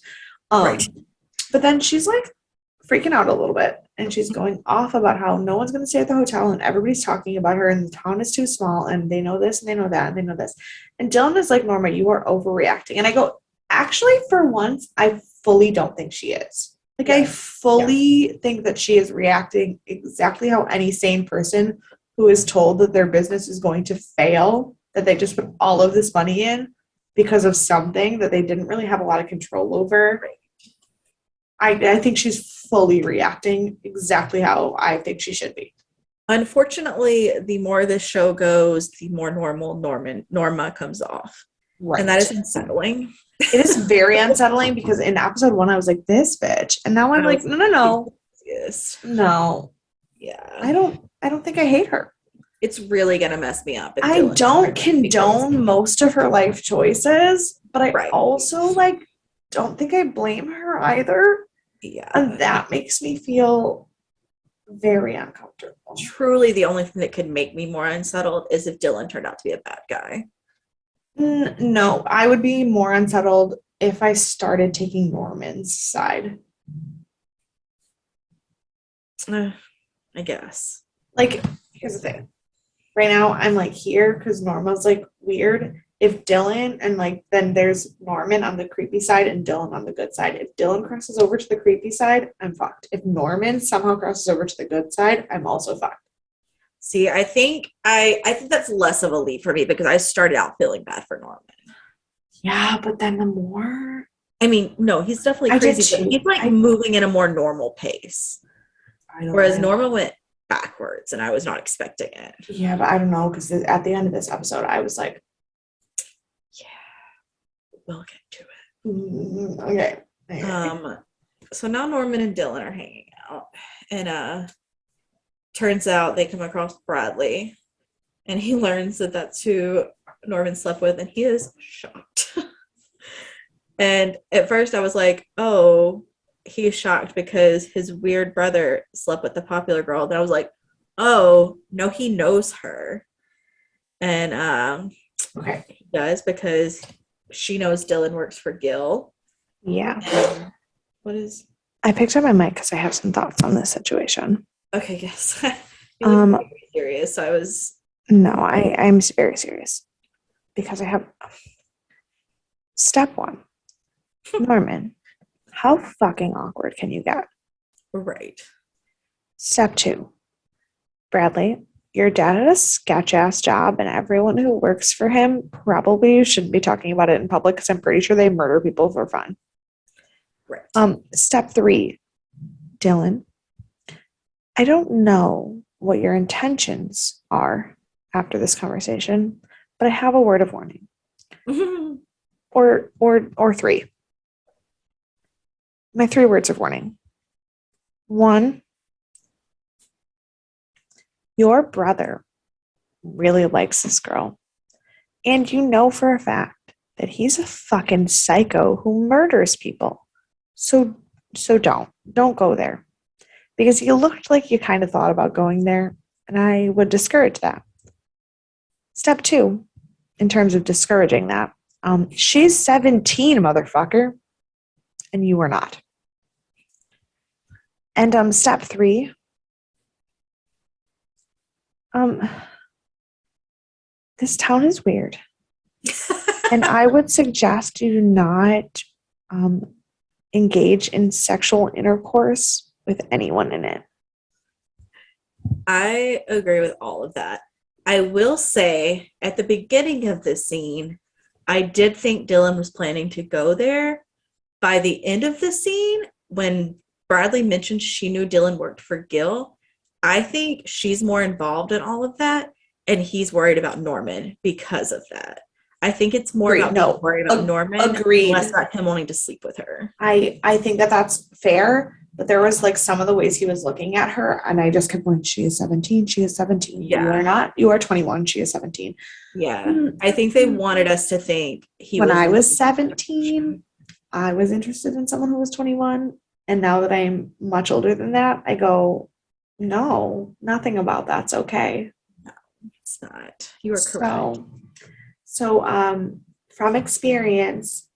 Right. But then she's, like, freaking out a little bit. And she's going off about how no one's going to stay at the hotel. And everybody's talking about her. And the town is too small. And they know this and they know that and they know this. And Dylan is like, Norma, you are overreacting. And I go, actually, for once, I fully don't think she is. Like, I fully think that she is reacting exactly how any sane person who is told that their business is going to fail, that they just put all of this money in because of something that they didn't really have a lot of control over. I think she's fully reacting exactly how I think she should be. Unfortunately, the more this show goes, the more normal Norma comes off. Right. And that is unsettling. It is very unsettling because in episode 1, I was like, this bitch. And now I'm like, no. Yes. No. Yeah. I don't think I hate her. It's really going to mess me up. I don't condone most of her life choices, but I also, like, don't think I blame her either. Yeah. And that makes me feel very uncomfortable. Truly, the only thing that could make me more unsettled is if Dylan turned out to be a bad guy. No, I would be more unsettled if I started taking Norman's side. I guess. Like, here's the thing. Right now, I'm, like, here because Norma's, like, weird. If Dylan and, like, then there's Norman on the creepy side and Dylan on the good side. If Dylan crosses over to the creepy side, I'm fucked. If Norman somehow crosses over to the good side, I'm also fucked. See, I think that's less of a leap for me because I started out feeling bad for Norman. Yeah, but then the more... I mean, no, he's definitely crazy, but he's, like, moving in a more normal pace. Whereas Norma went backwards, and I was not expecting it. Yeah, but I don't know, because at the end of this episode, I was like, yeah, we'll get to it. Okay. So now Norman and Dylan are hanging out, and turns out they come across Bradley, and he learns that that's who Norman slept with, and he is shocked. And at first I was like, oh, he's shocked because his weird brother slept with the popular girl. Then I was like, oh, no, he knows her. And okay, he does because she knows Dylan works for Gil. Yeah. And what is... I picked up my mic because I have some thoughts on this situation. Okay, yes. You're very serious. So I was... No, I'm very serious because I have... Step 1, Norman, how fucking awkward can you get? Right. Step 2, Bradley, your dad had a sketch-ass job, and everyone who works for him probably shouldn't be talking about it in public because I'm pretty sure they murder people for fun. Right. Step 3, Dylan, I don't know what your intentions are after this conversation, but I have a word of warning. Or 3. My 3 words of warning. 1, your brother really likes this girl. And you know for a fact that he's a fucking psycho who murders people. So don't go there. Because you looked like you kind of thought about going there, and I would discourage that. Step 2, in terms of discouraging that, she's 17, motherfucker, and you are not. And step 3, this town is weird. And I would suggest you not engage in sexual intercourse with anyone in it. I agree with all of that. I will say at the beginning of this scene, I did think Dylan was planning to go there. By the end of the scene, when Bradley mentioned she knew Dylan worked for Gil, I think she's more involved in all of that, and he's worried about Norman because of that. I think it's more about being worried about Norman, less about him wanting to sleep with her. I think that that's fair, but there was like some of the ways he was looking at her, and I just kept going, she is 17, she is 17. Yeah. You are not. You are 21, she is 17. Yeah. I think they wanted us to think when I was 17, I was interested in someone who was 21, and now that I'm much older than that, I go, no, nothing about that's okay. No, it's not. You are correct. So, from experience,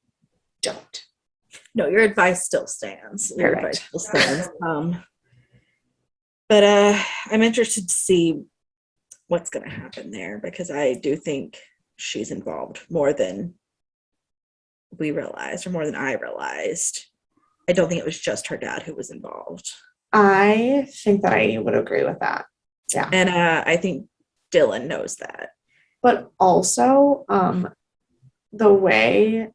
don't. No, your advice still stands. Your advice still stands. But I'm interested to see what's going to happen there, because I do think she's involved more than we realized, or more than I realized. I don't think it was just her dad who was involved. I think that I would agree with that. Yeah. And I think Dylan knows that. But also, the way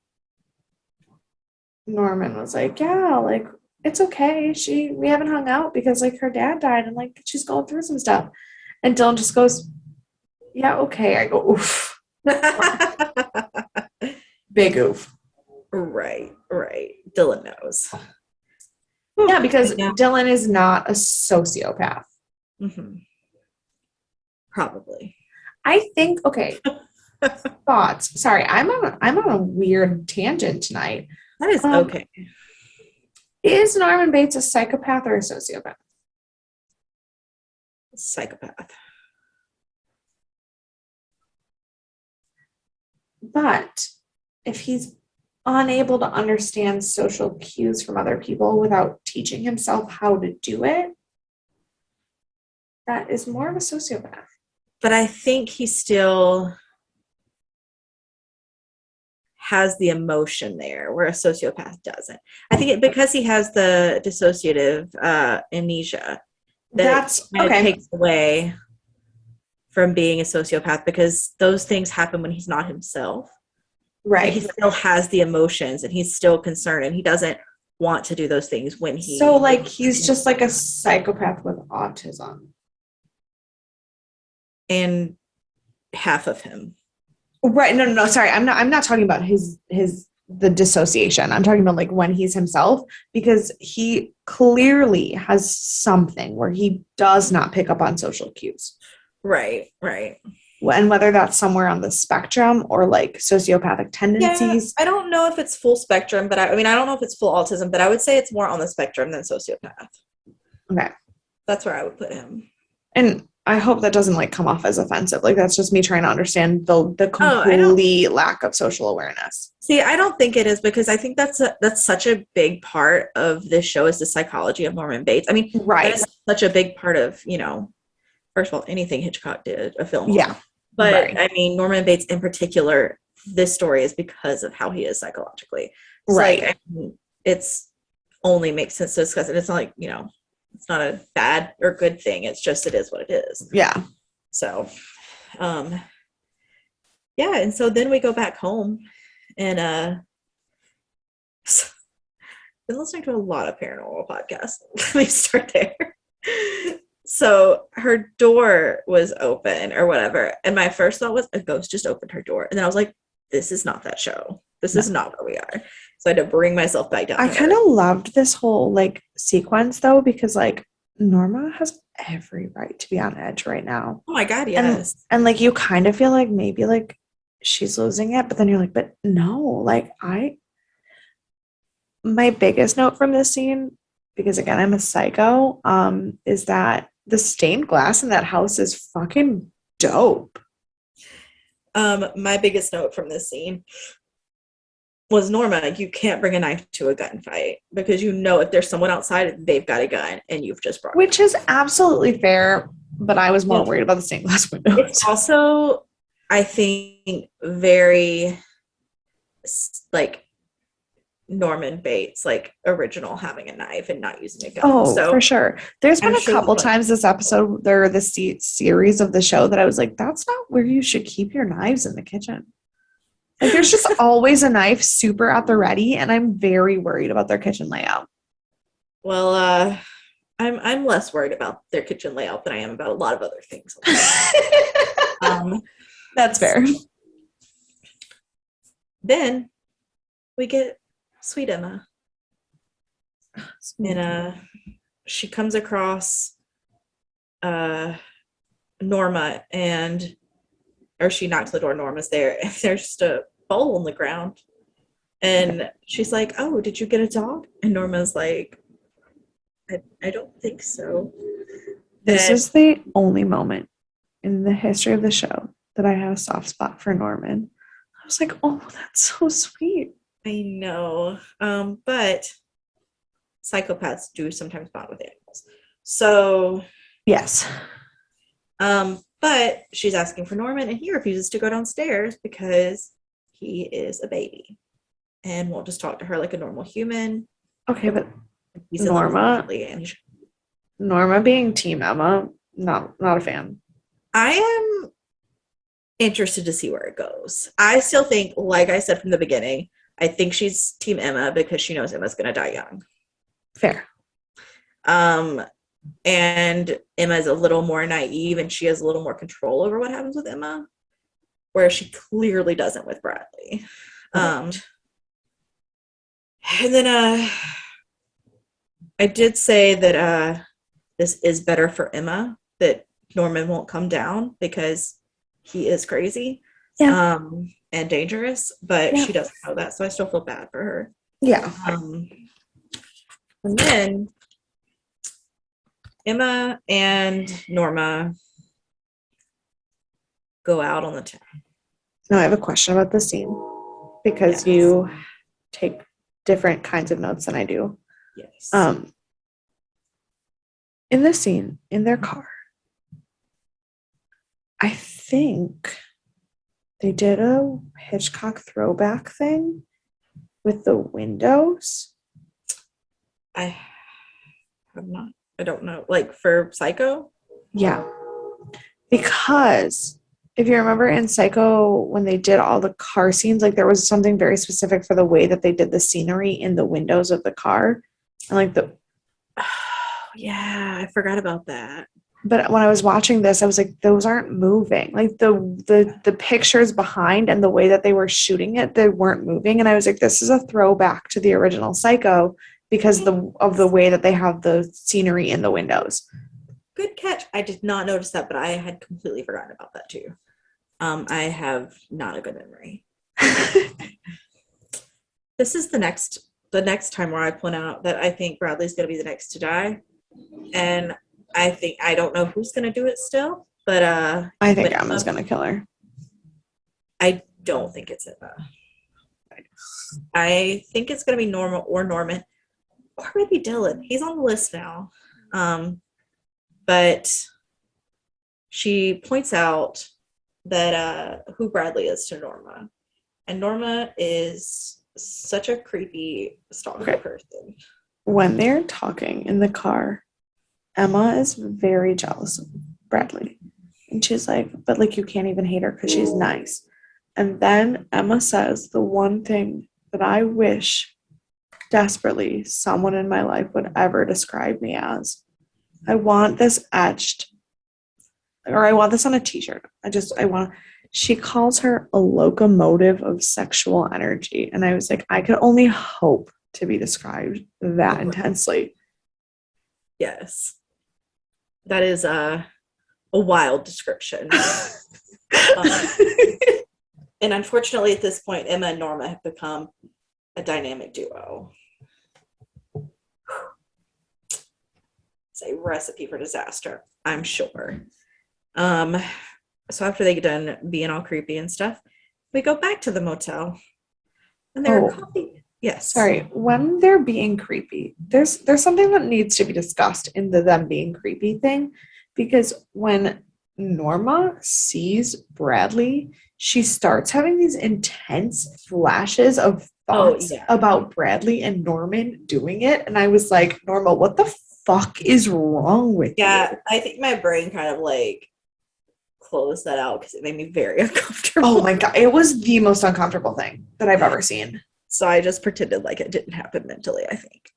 Norman was like, yeah, like, it's okay. We haven't hung out because, like, her dad died and, like, she's going through some stuff. And Dylan just goes, yeah, okay. I go, oof. Big oof. Right. Dylan knows. Yeah, because Dylan is not a sociopath. Mm-hmm. Probably. I think, okay, thoughts. Sorry, I'm on a weird tangent tonight. That is okay. Is Norman Bates a psychopath or a sociopath? Psychopath. But if he's unable to understand social cues from other people without teaching himself how to do it, that is more of a sociopath. But I think he still has the emotion there, where a sociopath doesn't. I think because he has the dissociative amnesia, that takes away from being a sociopath, because those things happen when he's not himself. Right. He still has the emotions, and he's still concerned, and he doesn't want to do those things when he... So, like, he's just like a psychopath with autism. And half of him. Right. No. Sorry. I'm not talking about the dissociation. I'm talking about like when he's himself, because he clearly has something where he does not pick up on social cues. Right. And whether that's somewhere on the spectrum or like sociopathic tendencies. Yeah, I don't know if it's full spectrum, but I don't know if it's full autism, but I would say it's more on the spectrum than sociopath. Okay. That's where I would put him. And I hope that doesn't like come off as offensive. Like, that's just me trying to understand the complete lack of social awareness. See, I don't think it is, because I think that's such a big part of this show, is the psychology of Norman Bates. I mean, that is such a big part of, first of all, anything Hitchcock did a film on. Yeah. But I mean, Norman Bates in particular this story is because of how he is psychologically. Right. Like, it's only makes sense to discuss it. It's not like, it's not a bad or good thing. It's just, it is what it is. Yeah. So, yeah. And so then we go back home and, been listening to a lot of paranormal podcasts. Let me start there. So her door was open or whatever. And my first thought was a ghost just opened her door. And then I was like, this is not that show. This is not where we are. So I had to bring myself back down. I kind of loved this whole like sequence though, because like Norma has every right to be on edge right now. Oh my God, yes. And like you kind of feel like maybe like she's losing it, but then you're like, but no, like my biggest note from this scene, because again, I'm a psycho, is that the stained glass in that house is fucking dope. My biggest note from this scene was Norma, you can't bring a knife to a gunfight because if there's someone outside, they've got a gun and you've just brought Which is absolutely fair, but I was more worried about the stained glass windows. It's also, I think, very like Norman Bates, like original, having a knife and not using a gun. Oh, so, for sure. There's been a couple times this episode, or the series of the show, that I was like, that's not where you should keep your knives, in the kitchen. Like, there's just always a knife super at the ready, and I'm very worried about their kitchen layout. Well, I'm less worried about their kitchen layout than I am about a lot of other things. That's fair. Then we get sweet Emma. And she comes across Norma, or she knocks on the door. Norma's there, and there's just a bowl on the ground. And she's like, oh, did you get a dog? And Norma's like, I don't think so. This is the only moment in the history of the show that I have a soft spot for Norman. I was like, oh, that's so sweet. I know. But psychopaths do sometimes bond with animals. So yes. But she's asking for Norman, and he refuses to go downstairs because he is a baby and won't just talk to her like a normal human. Okay, but he's Norma being Team Emma, not a fan. I am interested to see where it goes. I still think, like I said from the beginning, I think she's Team Emma because she knows Emma's going to die young. Fair. And Emma is a little more naive, and she has a little more control over what happens with Emma, where she clearly doesn't with Bradley. And then I did say that this is better for Emma, that Norman won't come down because he is crazy. Yeah. And dangerous, but she doesn't know that, so I still feel bad for her. Yeah. And then Emma and Norma go out on the town. Now I have a question about this scene, because you take different kinds of notes than I do. Yes. In this scene, in their car, I think they did a Hitchcock throwback thing with the windows. I have not. I don't know. Like for Psycho? Yeah. Because if you remember in Psycho, when they did all the car scenes, like there was something very specific for the way that they did the scenery in the windows of the car. And like yeah, I forgot about that. But when I was watching this, I was like, those aren't moving. Like the pictures behind and the way that they were shooting it, they weren't moving. And I was like, this is a throwback to the original Psycho because of the way that they have the scenery in the windows. Good catch. I did not notice that, but I had completely forgotten about that too. I have not a good memory. This is the next time where I point out that I think Bradley's going to be the next to die. And I don't know who's going to do it still, but I think Emma's going to kill her. I don't think it's Emma. I think it's going to be Norma or Norman or maybe Dylan. He's on the list now. But she points out that who Bradley is to Norma. And Norma is such a creepy stalker person. When they're talking in the car, Emma is very jealous of Bradley. And she's like, but like you can't even hate her because she's nice. And then Emma says the one thing that I wish desperately someone in my life would ever describe me as. I want this etched, or I want this on a t-shirt. She calls her a locomotive of sexual energy. And I was like, I could only hope to be described that intensely. Yes. That is a wild description. And unfortunately, at this point, Emma and Norma have become a dynamic duo. It's a recipe for disaster, I'm sure. So after they get done being all creepy and stuff, we go back to the motel. And they're coffee. Yes. Sorry. When they're being creepy, there's something that needs to be discussed in the them being creepy thing. Because when Norma sees Bradley, she starts having these intense flashes of thoughts about Bradley and Norman doing it. And I was like, Norma, what the fuck is wrong with you? Yeah, I think my brain kind of like closed that out because it made me very uncomfortable. Oh my God. It was the most uncomfortable thing that I've ever seen. So I just pretended like it didn't happen mentally, I think.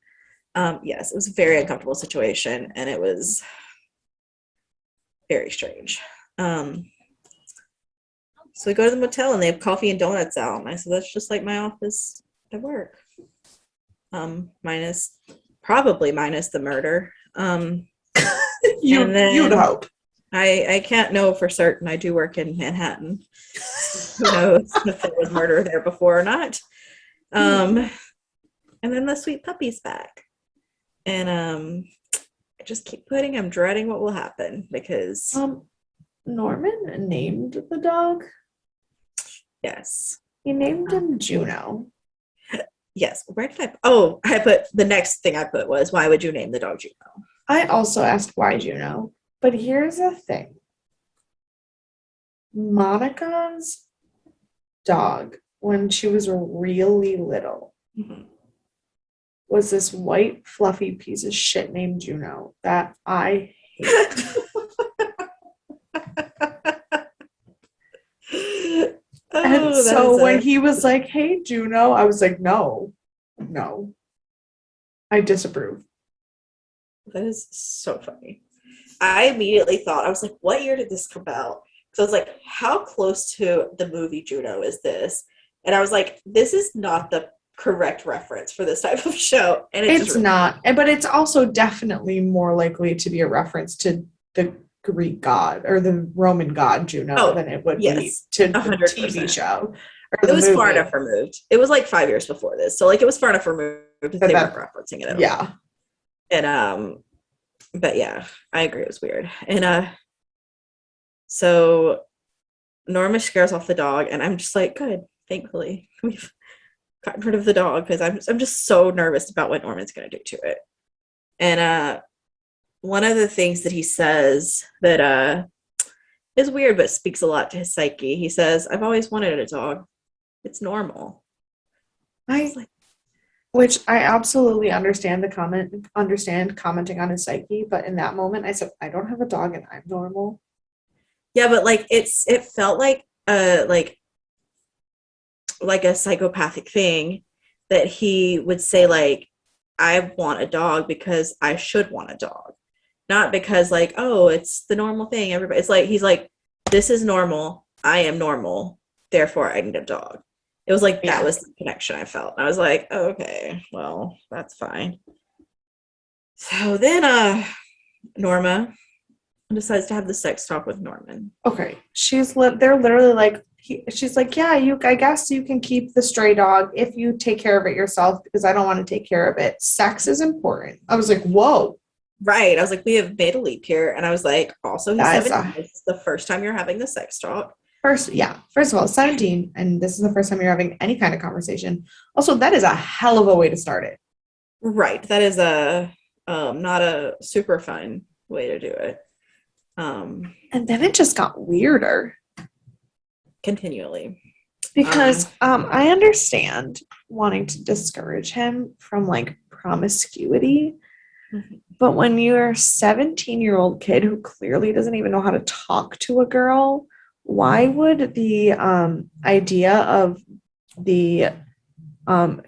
Yes, it was a very uncomfortable situation, and it was very strange. So we go to the motel and they have coffee and donuts out. And I said, that's just like my office at work. Probably minus the murder. You'd hope. I can't know for certain. I do work in Manhattan. Who knows if there was murder there before or not. And then the sweet puppy's back. And I just keep I'm dreading what will happen because Norman named the dog. Yes. He named him Juno. Yes. Where did I put the next thing I put was, why would you name the dog Juno? I also asked why Juno. But here's the thing. Monica's dog, when she was really little, was this white, fluffy piece of shit named Juno that I hate. And so when he was like, hey, Juno, I was like, no, I disapprove. That is so funny. I immediately thought, I was like, what year did this come out? Because I was like, how close to the movie Juno is this? And I was like, this is not the correct reference for this type of show. And it's not. But it's also definitely more likely to be a reference to the Greek god or the Roman god Juno than it would be to the 100%. TV show. It was far enough removed. It was like 5 years before this. So like it was far enough removed that they weren't referencing it at all. Yeah. And but yeah, I agree it was weird. And so Norma scares off the dog and I'm just like, good, thankfully we've gotten rid of the dog because I'm just so nervous about what Norman's gonna do to it. And one of the things that he says that is weird but speaks a lot to his psyche, he says, I've always wanted a dog. It's normal. Which I absolutely understand commenting on his psyche, but in that moment I said, I don't have a dog and I'm normal. Yeah, but like it felt like a psychopathic thing that he would say like, I want a dog because I should want a dog. Not because like, oh, it's the normal thing. Everybody, it's like, he's like, this is normal. I am normal. Therefore, I need a dog. It was like, that was the connection I felt. I was like, oh, okay, well, that's fine. So then Norma decides to have the sex talk with Norman. Okay. They're literally like, she's like, yeah, I guess you can keep the stray dog if you take care of it yourself because I don't want to take care of it. Sex is important. I was like, whoa. Right. I was like, we have made a leap here. And I was like, also, he's 17. It's the first time you're having the sex talk. First of all, 17, and this is the first time you're having any kind of conversation. Also, that is a hell of a way to start it. Right. That is not a super fun way to do it. And then it just got weirder. Continually. Because I understand wanting to discourage him from like promiscuity, but when you're a 17-year-old kid who clearly doesn't even know how to talk to a girl, why would the idea of the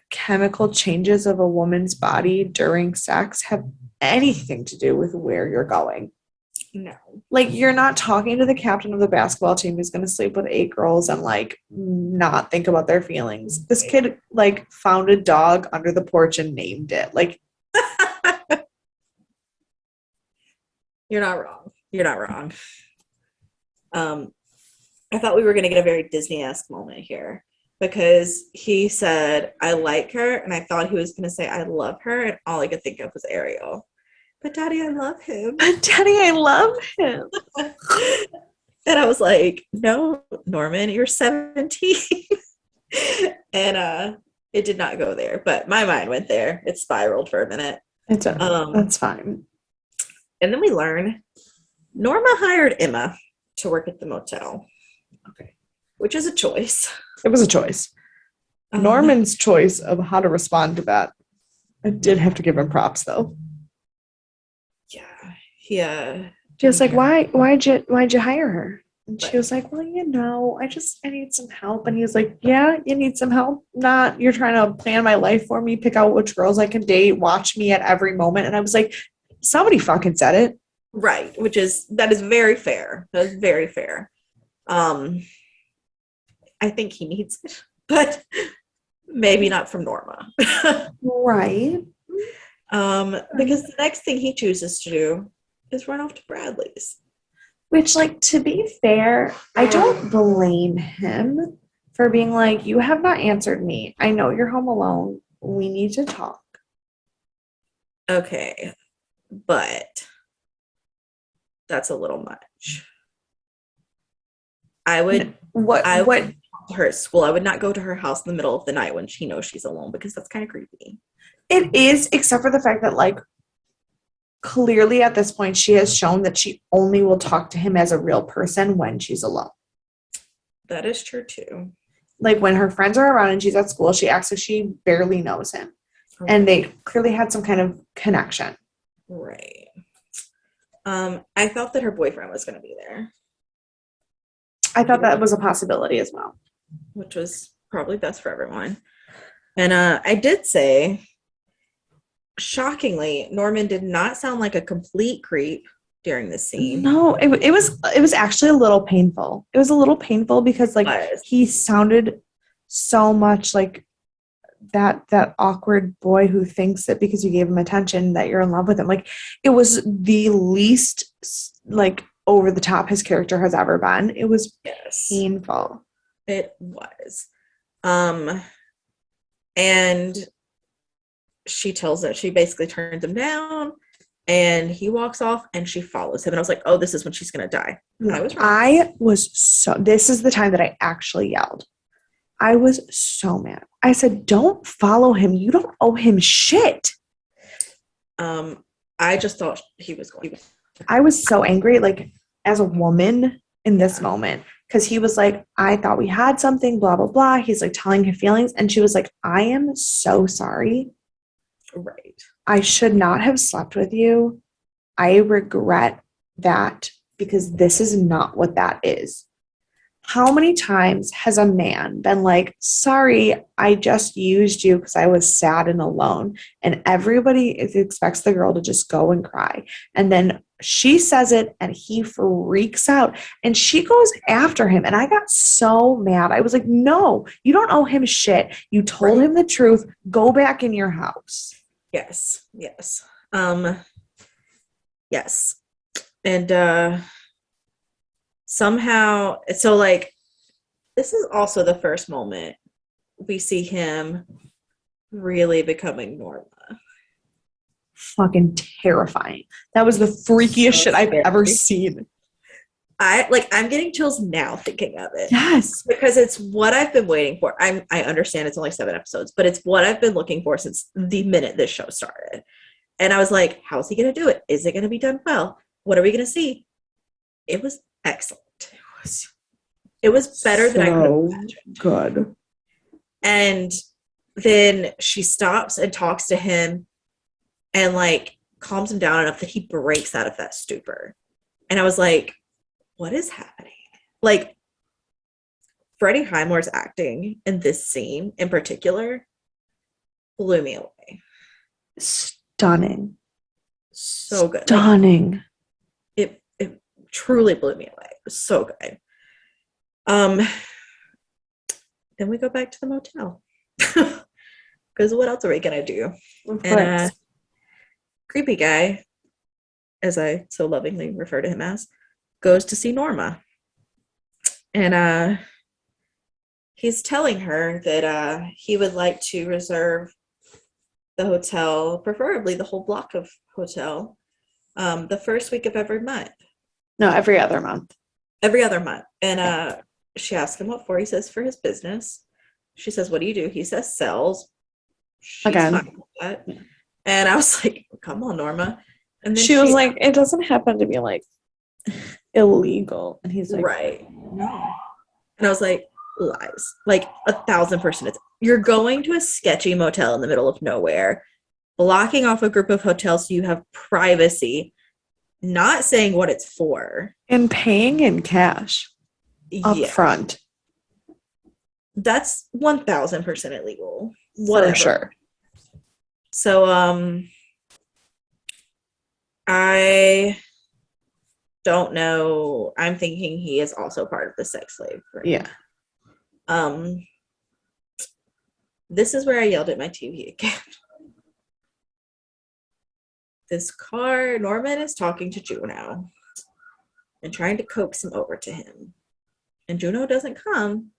chemical changes of a woman's body during sex have anything to do with where you're going? No. Like, you're not talking to the captain of the basketball team who's going to sleep with 8 girls and like not think about their feelings. This kid like found a dog under the porch and named it. Like, you're not wrong. You're not wrong. I thought we were going to get a very Disney-esque moment here because he said, I like her, and I thought he was going to say, I love her, and all I could think of was Ariel. But Daddy, I love him. but Daddy, I love him. And I was like, no, Norman, you're 17. And it did not go there, but my mind went there. It spiraled for a minute. That's fine. And then we learn Norma hired Emma to work at the motel. Okay. Which is a choice. It was a choice. Norman's choice of how to respond to that. I did have to give him props though. Yeah. She was like, why'd you hire her? And she was like, well, I need some help. And he was like, yeah, you need some help? Not, you're trying to plan my life for me, pick out which girls I can date, watch me at every moment. And I was like, somebody fucking said it. Right. That is very fair. That is very fair. I think he needs it, but maybe not from Norma. Right. Because the next thing he chooses to do is run off to Bradley's. Which, like, to be fair, I don't blame him for being like, you have not answered me. I know you're home alone. We need to talk. Okay. But that's a little much. I would her school. I would not go to her house in the middle of the night when she knows she's alone because that's kind of creepy. It is, except for the fact that, like, clearly at this point she has shown that she only will talk to him as a real person when she's alone. That is true too. Like, when her friends are around and she's at school, she acts like she barely knows him. Right. And they clearly had some kind of connection. Right. I thought that her boyfriend was going to be there. I thought that was a possibility as well. Which was probably best for everyone. And I did say, shockingly, Norman did not sound like a complete creep during this scene. No, it was actually a little painful. It was a little painful because, like, he sounded so much like that awkward boy who thinks that because you gave him attention that you're in love with him. Like, it was the least, like, over the top his character has ever been. It was painful. It was. And she basically turns him down, and he walks off, and she follows him. And I was like, oh, this is when she's going to die. This is the time that I actually yelled. I was so mad. I said, don't follow him. You don't owe him shit. I just thought he was going. I was so angry, like, as a woman in this moment, because he was like, I thought we had something, blah, blah, blah. He's like telling her feelings. And she was like, I am so sorry. Right. I should not have slept with you. I regret that because this is not what that is. How many times has a man been like, sorry, I just used you because I was sad and alone? And everybody expects the girl to just go and cry. And then she says it and he freaks out and she goes after him. And I got so mad. I was like, no, you don't owe him shit. You told him the truth. Go back in your house. Yes. Yes. Yes. And somehow, so, like, this is also the first moment we see him really becoming Norma. Fucking terrifying. That was the freakiest shit I've ever seen. I'm getting chills now thinking of it. Yes. Because it's what I've been waiting for. I understand it's only 7 episodes, but it's what I've been looking for since the minute this show started. And I was like, how's he going to do it? Is it going to be done well? What are we going to see? It was excellent. It was better than I could have imagined. Good. And then she stops and talks to him and like calms him down enough that he breaks out of that stupor. And I was like, what is happening? Like, Freddie Highmore's acting in this scene in particular blew me away. Stunning. So good. Stunning. Like, it truly blew me away. It was so good. Then we go back to the motel. Because what else are we gonna do? And creepy guy, as I so lovingly refer to him as, goes to see Norma. And he's telling her that he would like to reserve the hotel, preferably the whole block of hotel, the first week of every month. No, every other month. Every other month. And she asks him what for. He says for his business. She says, what do you do? He says sells. She's Again. fine with that. Yeah. And I was like, come on, Norma. And then she was like, it doesn't happen to be like illegal. And he's like, right. No. And I was like, lies. Like 1,000%. You're going to a sketchy motel in the middle of nowhere, blocking off a group of hotels so you have privacy, not saying what it's for. And paying in cash up front. That's 1,000% illegal. Whatever. For sure. So, I don't know. I'm thinking he is also part of the sex slave ring. Yeah. This is where I yelled at my TV again. This car, Norman is talking to Juno and trying to coax him over to him. And Juno doesn't come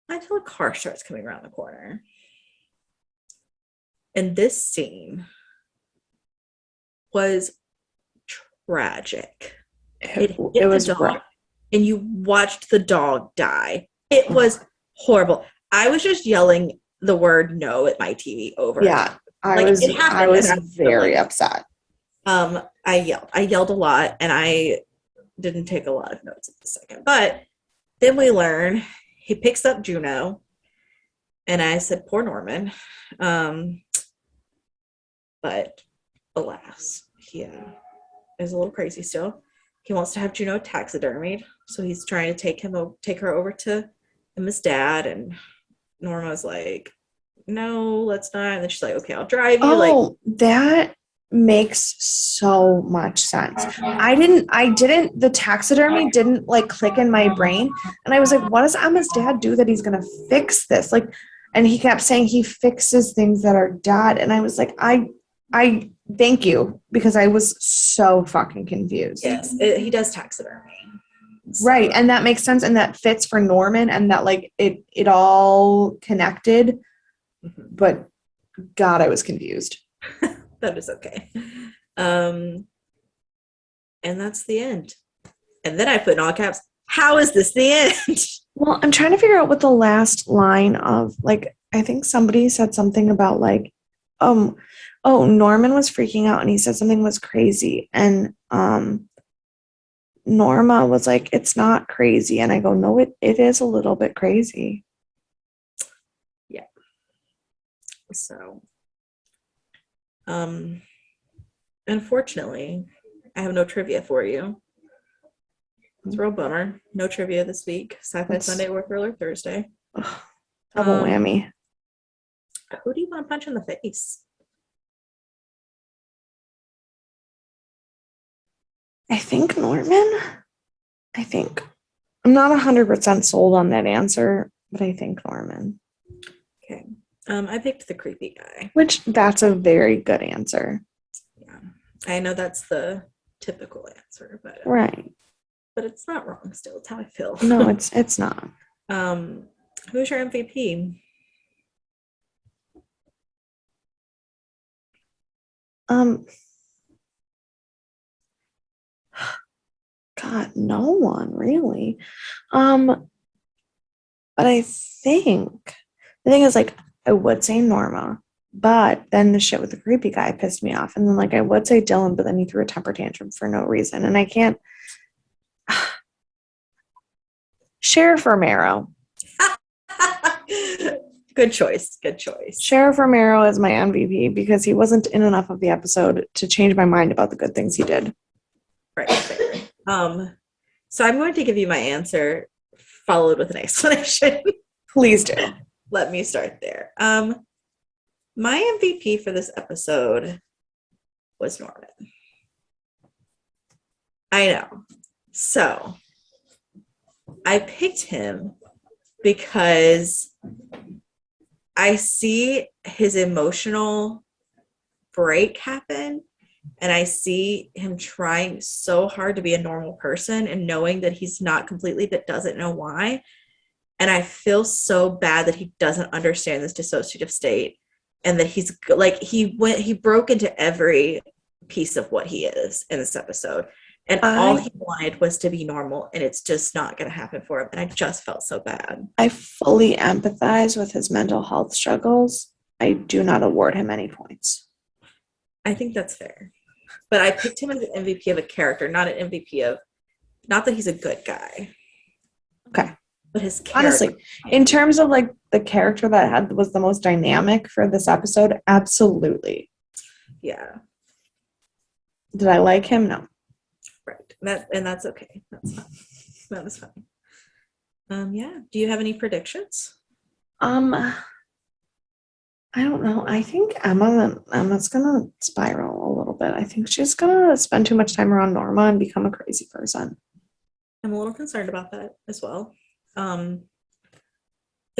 until a car starts coming around the corner. And this scene was tragic. It was rough. And you watched the dog die. It was horrible. I was just yelling the word no at my TV over. Yeah, I was very upset. I yelled a lot, and I didn't take a lot of notes at the second. But then we learn he picks up Juno, and I said, poor Norman. But alas, he is a little crazy still. He wants to have Juno taxidermied, so he's trying to take her over to Emma's dad, and Norma's like, no, let's not. And then she's like, okay, I'll drive you. Oh, that makes so much sense. The taxidermy didn't like click in my brain. And I was like, what does Emma's dad do that he's going to fix this? Like, and he kept saying he fixes things that are dead. And I was like, I thank you, because I was so fucking confused. Yes, he does taxidermy. So. Right. And that makes sense. And that fits for Norman, and that like it all connected. Mm-hmm. But God, I was confused. That is okay. And that's the end. And then I put in all caps, how is this the end? Well, I'm trying to figure out what the last line of, like, I think somebody said something about like, oh, Norman was freaking out and he said something was crazy. And Norma was like, it's not crazy. And I go, no, it is a little bit crazy. Yeah. So, unfortunately, I have no trivia for you. It's a real bummer. No trivia this week. Sci-Fi Sunday or Thriller Thursday. Double whammy. Who do you want to punch in the face? I think Norman. I'm not 100% sold on that answer, but I think Norman. Okay. I picked the creepy guy. Which, that's a very good answer. Yeah. I know that's the typical answer, but right. But it's not wrong still. It's how I feel. No, it's not. Who's your MVP? God, no one really. But I think the thing is, like, I would say Norma, but then the shit with the creepy guy pissed me off. And then, like, I would say Dylan, but then he threw a temper tantrum for no reason. And I can't. Sheriff Romero. Good choice. Sheriff Romero is my MVP because he wasn't in enough of the episode to change my mind about the good things he did. Right. So I'm going to give you my answer followed with an explanation. Please do. Let me start there. My MVP for this episode was Norman. I know. So I picked him because I see his emotional break happen, and I see him trying so hard to be a normal person and knowing that he's not completely, but doesn't know why. And I feel so bad that he doesn't understand this dissociative state, and that he's like, he broke into every piece of what he is in this episode. And all he wanted was to be normal, and it's just not going to happen for him. And I just felt so bad. I fully empathize with his mental health struggles. I do not award him any points. I think that's fair. But I picked him as an MVP of a character, not an MVP of, not that he's a good guy. Okay. But his character. Honestly, in terms of like the character that was the most dynamic for this episode, absolutely. Yeah. Did I like him? No. Right. And that's okay. That's fine. That was fine. Yeah. Do you have any predictions? I don't know. I think Emma's gonna spiral a little bit. I think she's gonna spend too much time around Norma and become a crazy person. I'm a little concerned about that as well. The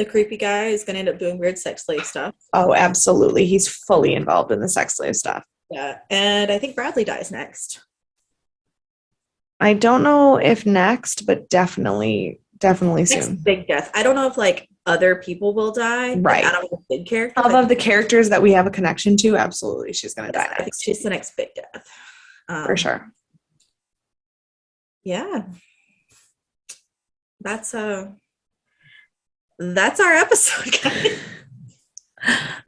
creepy guy is gonna end up doing weird sex slave stuff. Oh, absolutely. He's fully involved in the sex slave stuff. Yeah. And I think Bradley dies next. I don't know if next, but definitely next soon. Big death. I don't know if like other people will die. Right. Out of the big characters. Of the characters that we have a connection to, absolutely, she's gonna die next. I think she's the next big death. For sure. Yeah. That's our episode, guys.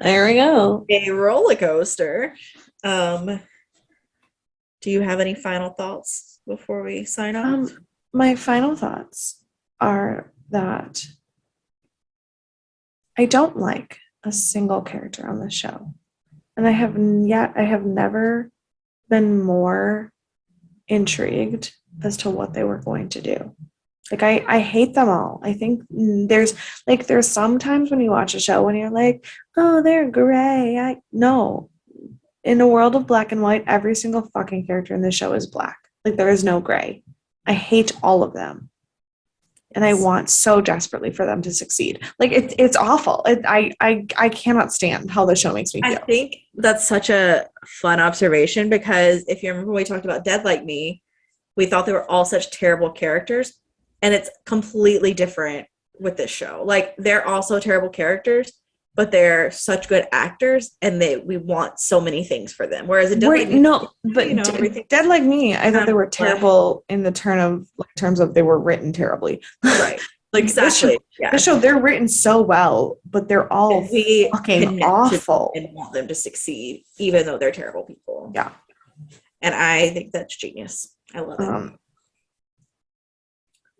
There we go. A roller coaster. Do you have any final thoughts before we sign off? My final thoughts are that I don't like a single character on the show. And I have never been more intrigued as to what they were going to do. Like I hate them all. I think there's some times when you watch a show when you're like, oh, they're gray. No. In a world of black and white, every single fucking character in the show is black. Like there is no gray. I hate all of them. And I want so desperately for them to succeed. Like it's awful. I cannot stand how the show makes me feel. I think that's such a fun observation because if you remember when we talked about Dead Like Me, we thought they were all such terrible characters. And it's completely different with this show. Like they're also terrible characters, but they're such good actors, and we want so many things for them. Whereas in Dead Like Me, Dead Like Me, I thought they were terrible in the terms of they were written terribly. Right. Like exactly. This show, they're written so well, but they're all fucking awful. And want them to succeed, even though they're terrible people. Yeah. And I think that's genius. I love it.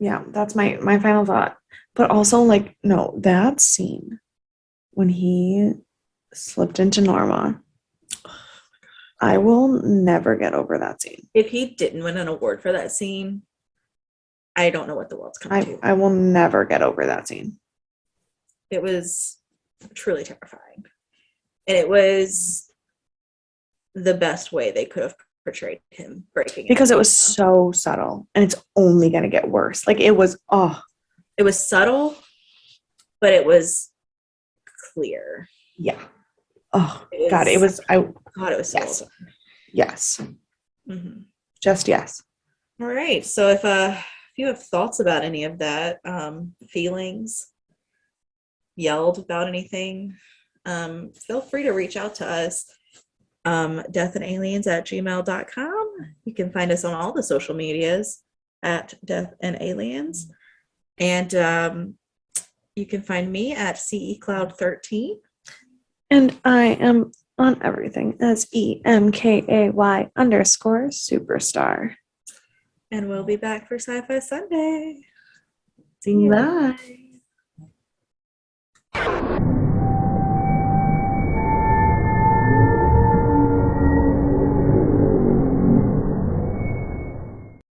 Yeah, that's my final thought. But also, like, no, that scene when he slipped into Norma, I will never get over that scene. If he didn't win an award for that scene, I don't know what the world's coming to. I will never get over that scene. It was truly terrifying. And it was the best way they could have portrayed him breaking. Because it was so subtle, and it's only going to get worse. Like, it was subtle, but it was clear. Yeah. Oh, God, it was so yes. awesome. Yes. Mm-hmm. Just yes. All right. So if you have thoughts about any of that, feelings, yelled about anything, feel free to reach out to us. deathandaliens@gmail.com. You can find us on all the social medias at Death and Aliens. And you can find me at CECloud13. And I am on everything as EMKAY_superstar. And we'll be back for Sci-Fi Sunday. Bye.